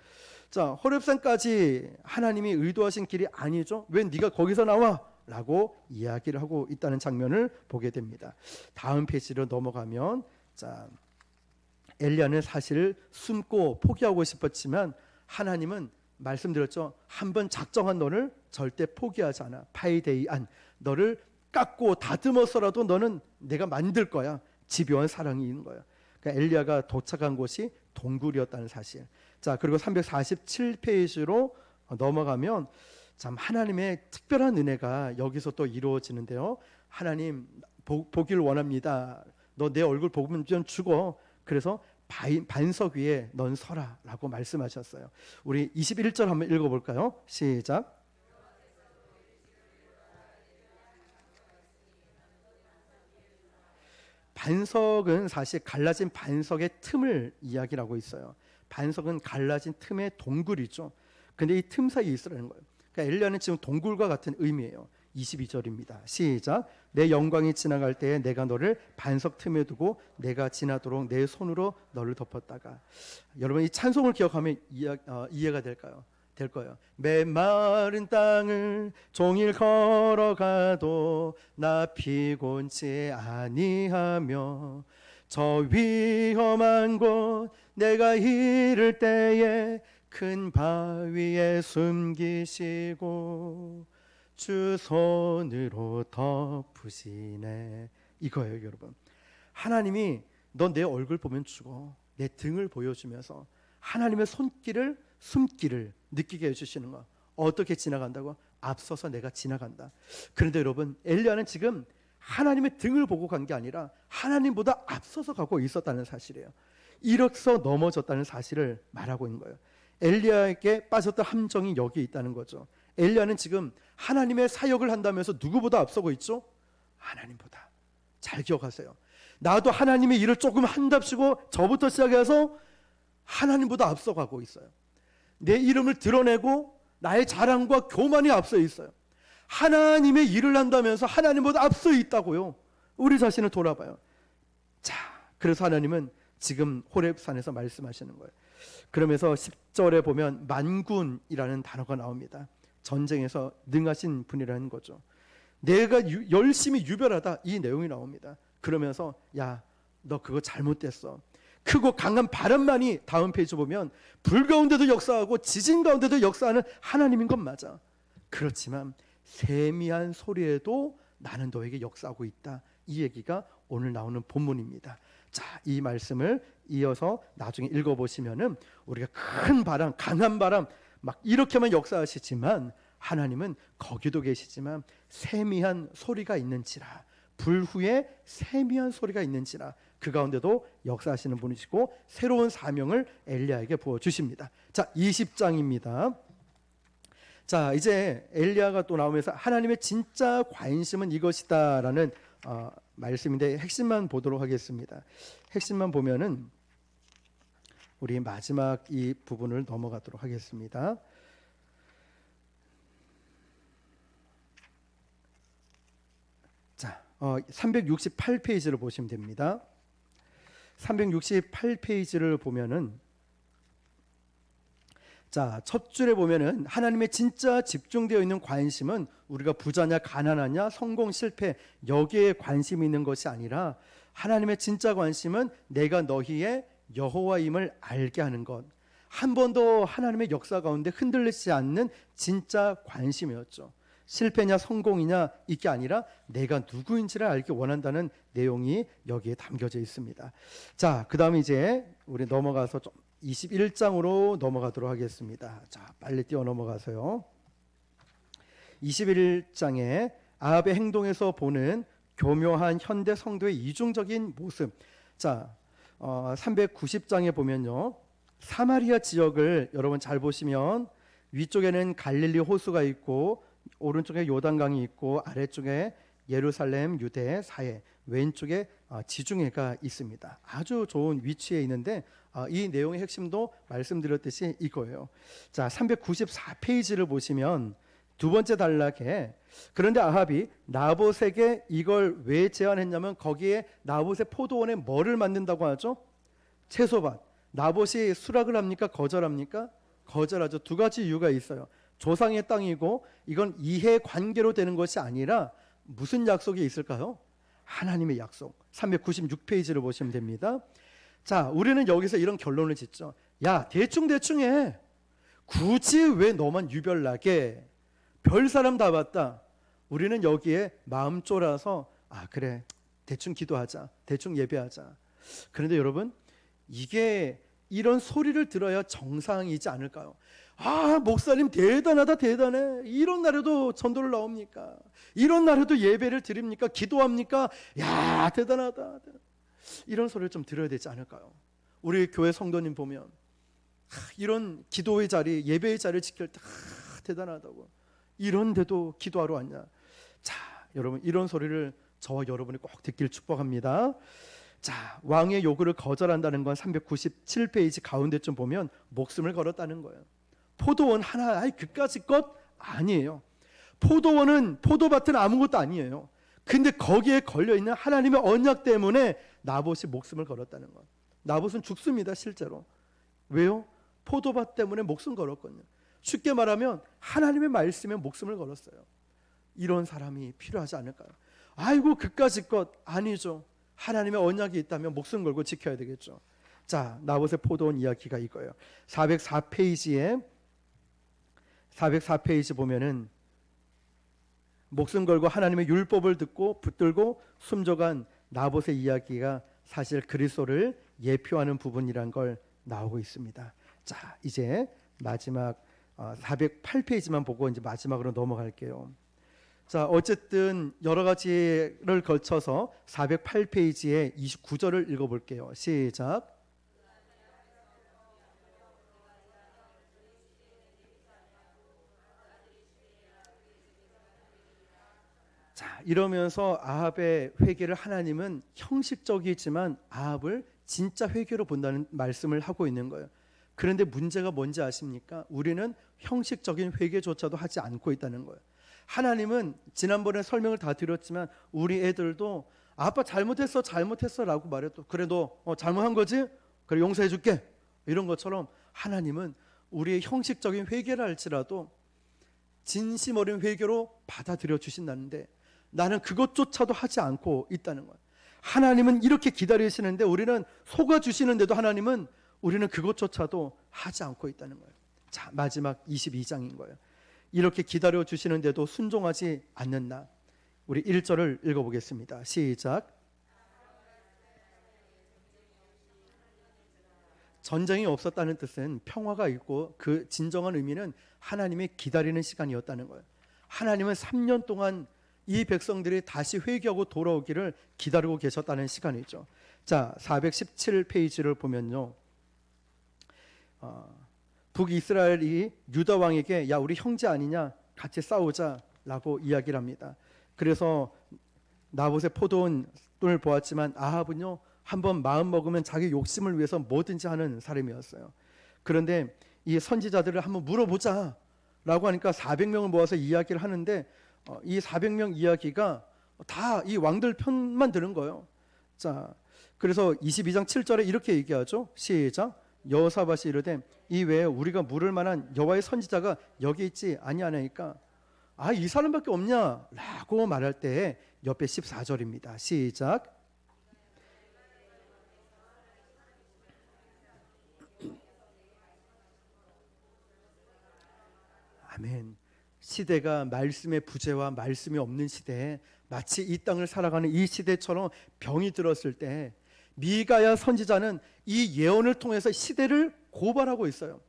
자, 호렙산까지 하나님이 의도하신 길이 아니죠. 왜 네가 거기서 나와? 라고 이야기를 하고 있다는 장면을 보게 됩니다. 다음 페이지로 넘어가면, 자, 엘리야는 사실 숨고 포기하고 싶었지만 하나님은 말씀드렸죠. 한번 작정한 너를 절대 포기하지 않아. 파이데이안, 너를 깎고 다듬어서라도 너는 내가 만들 거야. 집요한 사랑이 있는 거야. 그러니까 엘리야가 도착한 곳이 동굴이었다는 사실. 자, 그리고 347페이지로 넘어가면 참 하나님의 특별한 은혜가 여기서 또 이루어지는데요. 하나님 보길 원합니다. 너 내 얼굴 보면 죽어. 그래서 반석 위에 넌 서라 라고 말씀하셨어요. 우리 21절 한번 읽어볼까요? 시작. 반석은 사실 갈라진 반석의 틈을 이야기하고 있어요. 반석은 갈라진 틈의 동굴이죠. 근데 이 틈 사이에 있으라는 거예요. 그러니까 엘리야는 지금 동굴과 같은 의미예요. 22절입니다. 시작. 내 영광이 지나갈 때에 내가 너를 반석 틈에 두고 내가 지나도록 내 손으로 너를 덮었다가. 여러분 이 찬송을 기억하면 이해가 될까요? 될 거예요. 메마른 땅을 종일 걸어가도 나 피곤치 아니하며 저 위험한 곳 내가 이를 때에 큰 바위에 숨기시고 주 손으로 덮으시네. 이거예요, 여러분. 하나님이 너 내 얼굴 보면 죽어. 내 등을 보여주면서 하나님의 숨길을 느끼게 해주시는 거. 어떻게 지나간다고? 앞서서 내가 지나간다. 그런데 여러분, 엘리야는 지금 하나님의 등을 보고 간 게 아니라 하나님보다 앞서서 가고 있었다는 사실이에요. 이력서 넘어졌다는 사실을 말하고 있는 거예요. 엘리야에게 빠졌던 함정이 여기 있다는 거죠. 엘리야는 지금 하나님의 사역을 한다면서 누구보다 앞서고 있죠? 하나님보다. 잘 기억하세요. 나도 하나님의 일을 조금 한답시고 저부터 시작해서 하나님보다 앞서가고 있어요. 내 이름을 드러내고 나의 자랑과 교만이 앞서 있어요. 하나님의 일을 한다면서 하나님보다 앞서 있다고요. 우리 자신을 돌아봐요. 자, 그래서 하나님은 지금 호렙산에서 말씀하시는 거예요. 그러면서 10절에 보면 만군이라는 단어가 나옵니다. 전쟁에서 능하신 분이라는 거죠. 내가 열심히 유별하다, 이 내용이 나옵니다. 그러면서 야, 너 그거 잘못됐어. 크고 강한 바람만이, 다음 페이지 보면 불 가운데도 역사하고 지진 가운데도 역사하는 하나님인 건 맞아. 그렇지만 세미한 소리에도 나는 너에게 역사하고 있다. 이 얘기가 오늘 나오는 본문입니다. 자, 이 말씀을 이어서 나중에 읽어보시면은 우리가 큰 바람, 강한 바람, 막 이렇게만 역사하시지만 하나님은 거기도 계시지만 세미한 소리가 있는지라, 불후에 세미한 소리가 있는지라, 그 가운데도 역사하시는 분이시고 새로운 사명을 엘리야에게 부어주십니다. 자, 20장입니다. 자, 이제 엘리야가 또 나오면서 하나님의 진짜 관심은 이것이다라는 말씀인데 핵심만 보도록 하겠습니다. 핵심만 보면은 우리 마지막 이 부분을 넘어가도록 하겠습니다. 자, 368페이지를 보시면 됩니다. 368페이지를 보면은 자, 첫 줄에 보면은 하나님의 진짜 집중되어 있는 관심은 우리가 부자냐 가난하냐 성공 실패 여기에 관심이 있는 것이 아니라 하나님의 진짜 관심은 내가 너희의 여호와임을 알게 하는 것. 한 번도 하나님의 역사 가운데 흔들리지 않는 진짜 관심이었죠. 실패냐 성공이냐 이게 아니라 내가 누구인지를 알기 원한다는 내용이 여기에 담겨져 있습니다. 자, 그 다음에 이제 우리 넘어가서 좀 21장으로 넘어가도록 하겠습니다. 자, 빨리 뛰어 넘어가서요. 21장에 아합의 행동에서 보는 교묘한 현대 성도의 이중적인 모습. 자, 390장에 보면요, 사마리아 지역을 여러분 잘 보시면 위쪽에는 갈릴리 호수가 있고 오른쪽에 요단강이 있고 아래쪽에 예루살렘 유대 사해, 왼쪽에 지중해가 있습니다. 아주 좋은 위치에 있는데 이 내용의 핵심도 말씀드렸듯이 이거예요. 자, 394페이지를 보시면 두 번째 단락에 그런데 아합이 나봇에게 이걸 왜 제안했냐면 거기에 나봇의 포도원에 뭐를 만든다고 하죠? 채소밭. 나봇이 수락을 합니까? 거절합니까? 거절하죠. 두 가지 이유가 있어요. 조상의 땅이고 이건 이해관계로 되는 것이 아니라 무슨 약속이 있을까요? 하나님의 약속. 396페이지를 보시면 됩니다. 자, 우리는 여기서 이런 결론을 짓죠. 야, 대충 해. 굳이 왜 너만 유별나게? 별 사람 다 봤다. 우리는 여기에 마음 쫄아서 그래, 대충 기도하자, 대충 예배하자. 그런데 여러분, 이게 이런 소리를 들어야 정상이지 않을까요? 목사님 대단하다, 대단해. 이런 날에도 전도를 나옵니까? 이런 날에도 예배를 드립니까? 기도합니까? 야, 대단하다. 이런 소리를 좀 들어야 되지 않을까요? 우리 교회 성도님 보면 이런 기도의 자리, 예배의 자리를 지킬 때 대단하다고. 이런데도 기도하러 왔냐? 자, 여러분, 이런 소리를 저와 여러분이 꼭 듣길 축복합니다. 자, 왕의 요구를 거절한다는 건 397페이지 가운데쯤 보면 목숨을 걸었다는 거예요. 포도원 하나, 그까짓 것 아니에요. 포도원은, 포도밭은 아무것도 아니에요. 근데 거기에 걸려있는 하나님의 언약 때문에 나봇이 목숨을 걸었다는 것. 나봇은 죽습니다, 실제로. 왜요? 포도밭 때문에 목숨 걸었거든요. 쉽게 말하면 하나님의 말씀에 목숨을 걸었어요. 이런 사람이 필요하지 않을까요? 그까짓 것 아니죠. 하나님의 언약이 있다면 목숨 걸고 지켜야 되겠죠. 자, 나봇의 포도원 이야기가 이거예요. 404페이지 보면은 목숨 걸고 하나님의 율법을 듣고 붙들고 숨져간 나봇의 이야기가 사실 그리스도를 예표하는 부분이란 걸 나오고 있습니다. 자, 이제 마지막 408페이지만 보고 이제 마지막으로 넘어갈게요. 자, 어쨌든 여러 가지를 걸쳐서 408페이지의 29절을 읽어볼게요. 시작. 자, 이러면서 아합의 회개를 하나님은 형식적이지만 아합을 진짜 회개로 본다는 말씀을 하고 있는 거예요. 그런데 문제가 뭔지 아십니까? 우리는 형식적인 회개조차도 하지 않고 있다는 거예요. 하나님은 지난번에 설명을 다 드렸지만 우리 애들도 아빠 잘못했어 라고 말해도 그래 너 잘못한 거지? 그래 용서해 줄게. 이런 것처럼 하나님은 우리의 형식적인 회개를 할지라도 진심 어린 회개로 받아들여 주신다는데 나는 그것조차도 하지 않고 있다는 거예요. 하나님은 이렇게 기다리시는데 우리는 속아주시는데도 하나님은 우리는 그것조차도 하지 않고 있다는 거예요. 자, 마지막 22장인 거예요. 이렇게 기다려 주시는데도 순종하지 않는 나. 우리 1절을 읽어보겠습니다. 시작. 전쟁이 없었다는 뜻은 평화가 있고 그 진정한 의미는 하나님의 기다리는 시간이었다는 거예요. 하나님은 3년 동안 이 백성들이 다시 회개하고 돌아오기를 기다리고 계셨다는 시간이죠. 자, 417페이지를 보면요, 북이스라엘이 유다 왕에게 야 우리 형제 아니냐, 같이 싸우자라고 이야기를 합니다. 그래서 나봇의 포도원을 보았지만 아합은요 한번 마음 먹으면 자기 욕심을 위해서 뭐든지 하는 사람이었어요. 그런데 이 선지자들을 한번 물어보자 라고 하니까 400명을 모아서 이야기를 하는데 이 400명 이야기가 다 이 왕들 편만 드는 거예요. 자, 그래서 22장 7절에 이렇게 얘기하죠. 시작. 여호사밧이 이르되 이 외에 우리가 물을 만한 여호와의 선지자가 여기 있지 아니하나이까. 이 사람밖에 없냐 라고 말할 때 옆에 14절입니다. 시작. 아멘. 시대가 말씀의 부재와 말씀이 없는 시대에 마치 이 땅을 살아가는 이 시대처럼 병이 들었을 때 미가야 선지자는 이 예언을 통해서 시대를 고발하고 있어요.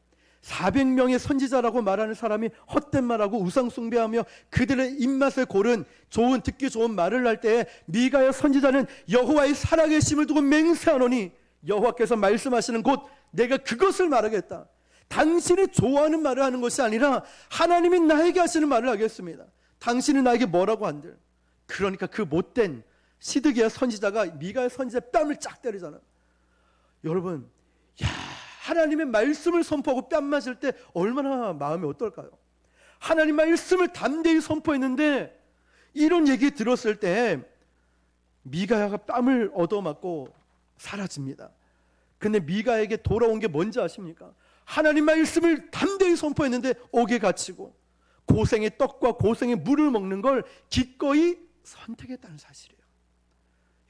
400명의 선지자라고 말하는 사람이 헛된 말하고 우상 숭배하며 그들의 입맛을 고른 듣기 좋은 말을 할 때 미가야 선지자는 여호와의 살아계심을 두고 맹세하노니 여호와께서 말씀하시는 곧 내가 그것을 말하겠다. 당신이 좋아하는 말을 하는 것이 아니라 하나님이 나에게 하시는 말을 하겠습니다. 당신이 나에게 뭐라고 한들. 그러니까 그 못된 시드기야 선지자가 미가야 선지자 뺨을 쫙 때리잖아요. 여러분, 하나님의 말씀을 선포하고 뺨 맞을 때 얼마나 마음이 어떨까요? 하나님 말씀을 담대히 선포했는데 이런 얘기 들었을 때 미가야가 뺨을 얻어맞고 사라집니다. 근데 미가에게 돌아온 게 뭔지 아십니까? 하나님 말씀을 담대히 선포했는데 옥에 갇히고 고생의 떡과 고생의 물을 먹는 걸 기꺼이 선택했다는 사실이에요.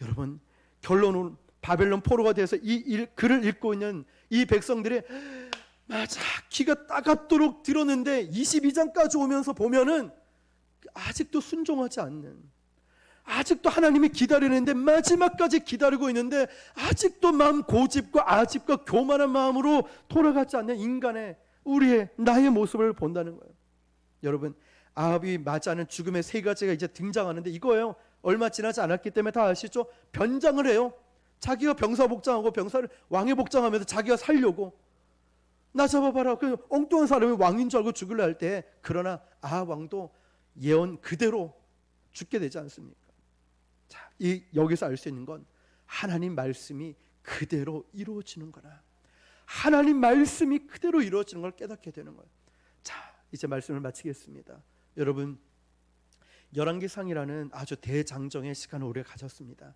여러분, 결론은 바벨론 포로가 돼서 이 글을 읽고 있는 이 백성들이 맞아 귀가 따갑도록 들었는데 22장까지 오면서 보면은 아직도 순종하지 않는, 아직도 하나님이 기다리는데 마지막까지 기다리고 있는데 아직도 마음 고집과 아집과 교만한 마음으로 돌아가지 않는 인간의 나의 모습을 본다는 거예요. 여러분, 아합이 맞이하는 죽음의 세 가지가 이제 등장하는데 이거예요. 얼마 지나지 않았기 때문에 다 아시죠? 변장을 해요. 자기가 병사 복장하고 병사를 왕의 복장하면서 자기가 살려고 나 잡아봐라. 그 엉뚱한 사람이 왕인 줄 알고 죽으려 할 때, 그러나 아합 왕도 예언 그대로 죽게 되지 않습니까? 자, 여기서 알 수 있는 건 하나님 말씀이 그대로 이루어지는 거나 하나님 말씀이 그대로 이루어지는 걸 깨닫게 되는 거예요. 자, 이제 말씀을 마치겠습니다. 여러분, 열왕기상이라는 아주 대장정의 시간을 우리가 가졌습니다.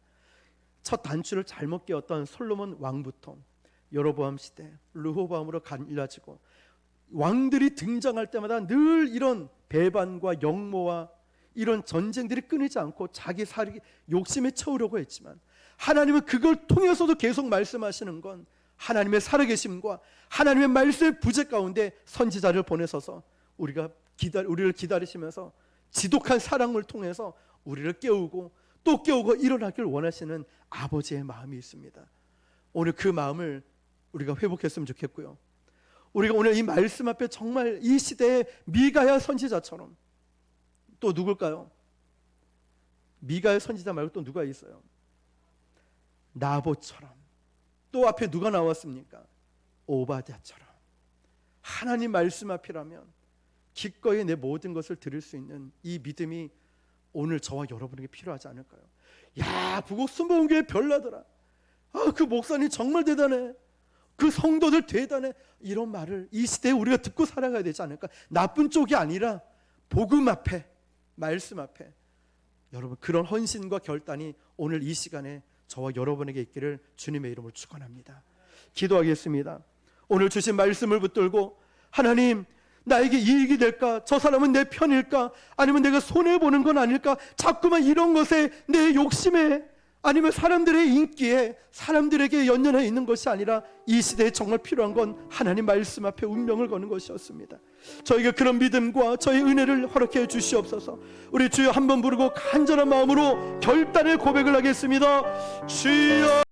첫 단추를 잘못 끼웠던 솔로몬 왕부터 여로보암 시대, 르호보암으로 갈라지고 왕들이 등장할 때마다 늘 이런 배반과 역모와 이런 전쟁들이 끊이지 않고 자기 욕심에 채우려고 했지만 하나님은 그걸 통해서도 계속 말씀하시는 건 하나님의 살아계심과 하나님의 말씀의 부재 가운데 선지자를 보내셔서 우리를 기다리시면서 지독한 사랑을 통해서 우리를 깨우고 또 깨우고 일어나길 원하시는 아버지의 마음이 있습니다. 오늘 그 마음을 우리가 회복했으면 좋겠고요. 우리가 오늘 이 말씀 앞에 정말 이 시대의 미가야 선지자처럼, 또 누굴까요? 미가야 선지자 말고 또 누가 있어요? 나봇처럼. 또 앞에 누가 나왔습니까? 오바댜처럼. 하나님 말씀 앞이라면 기꺼이 내 모든 것을 드릴 수 있는 이 믿음이 오늘 저와 여러분에게 필요하지 않을까요? 야, 부곡 순복음교회 별나더라. 그 목사님 정말 대단해. 그 성도들 대단해. 이런 말을 이 시대에 우리가 듣고 살아가야 되지 않을까? 나쁜 쪽이 아니라 복음 앞에, 말씀 앞에 여러분, 그런 헌신과 결단이 오늘 이 시간에 저와 여러분에게 있기를 주님의 이름으로 축원합니다. 기도하겠습니다. 오늘 주신 말씀을 붙들고 하나님, 나에게 이익이 될까? 저 사람은 내 편일까? 아니면 내가 손해보는 건 아닐까? 자꾸만 이런 것에, 내 욕심에, 아니면 사람들의 인기에, 사람들에게 연연해 있는 것이 아니라 이 시대에 정말 필요한 건 하나님 말씀 앞에 운명을 거는 것이었습니다. 저에게 그런 믿음과 저의 은혜를 허락해 주시옵소서. 우리 주여 한번 부르고 간절한 마음으로 결단의 고백을 하겠습니다. 주여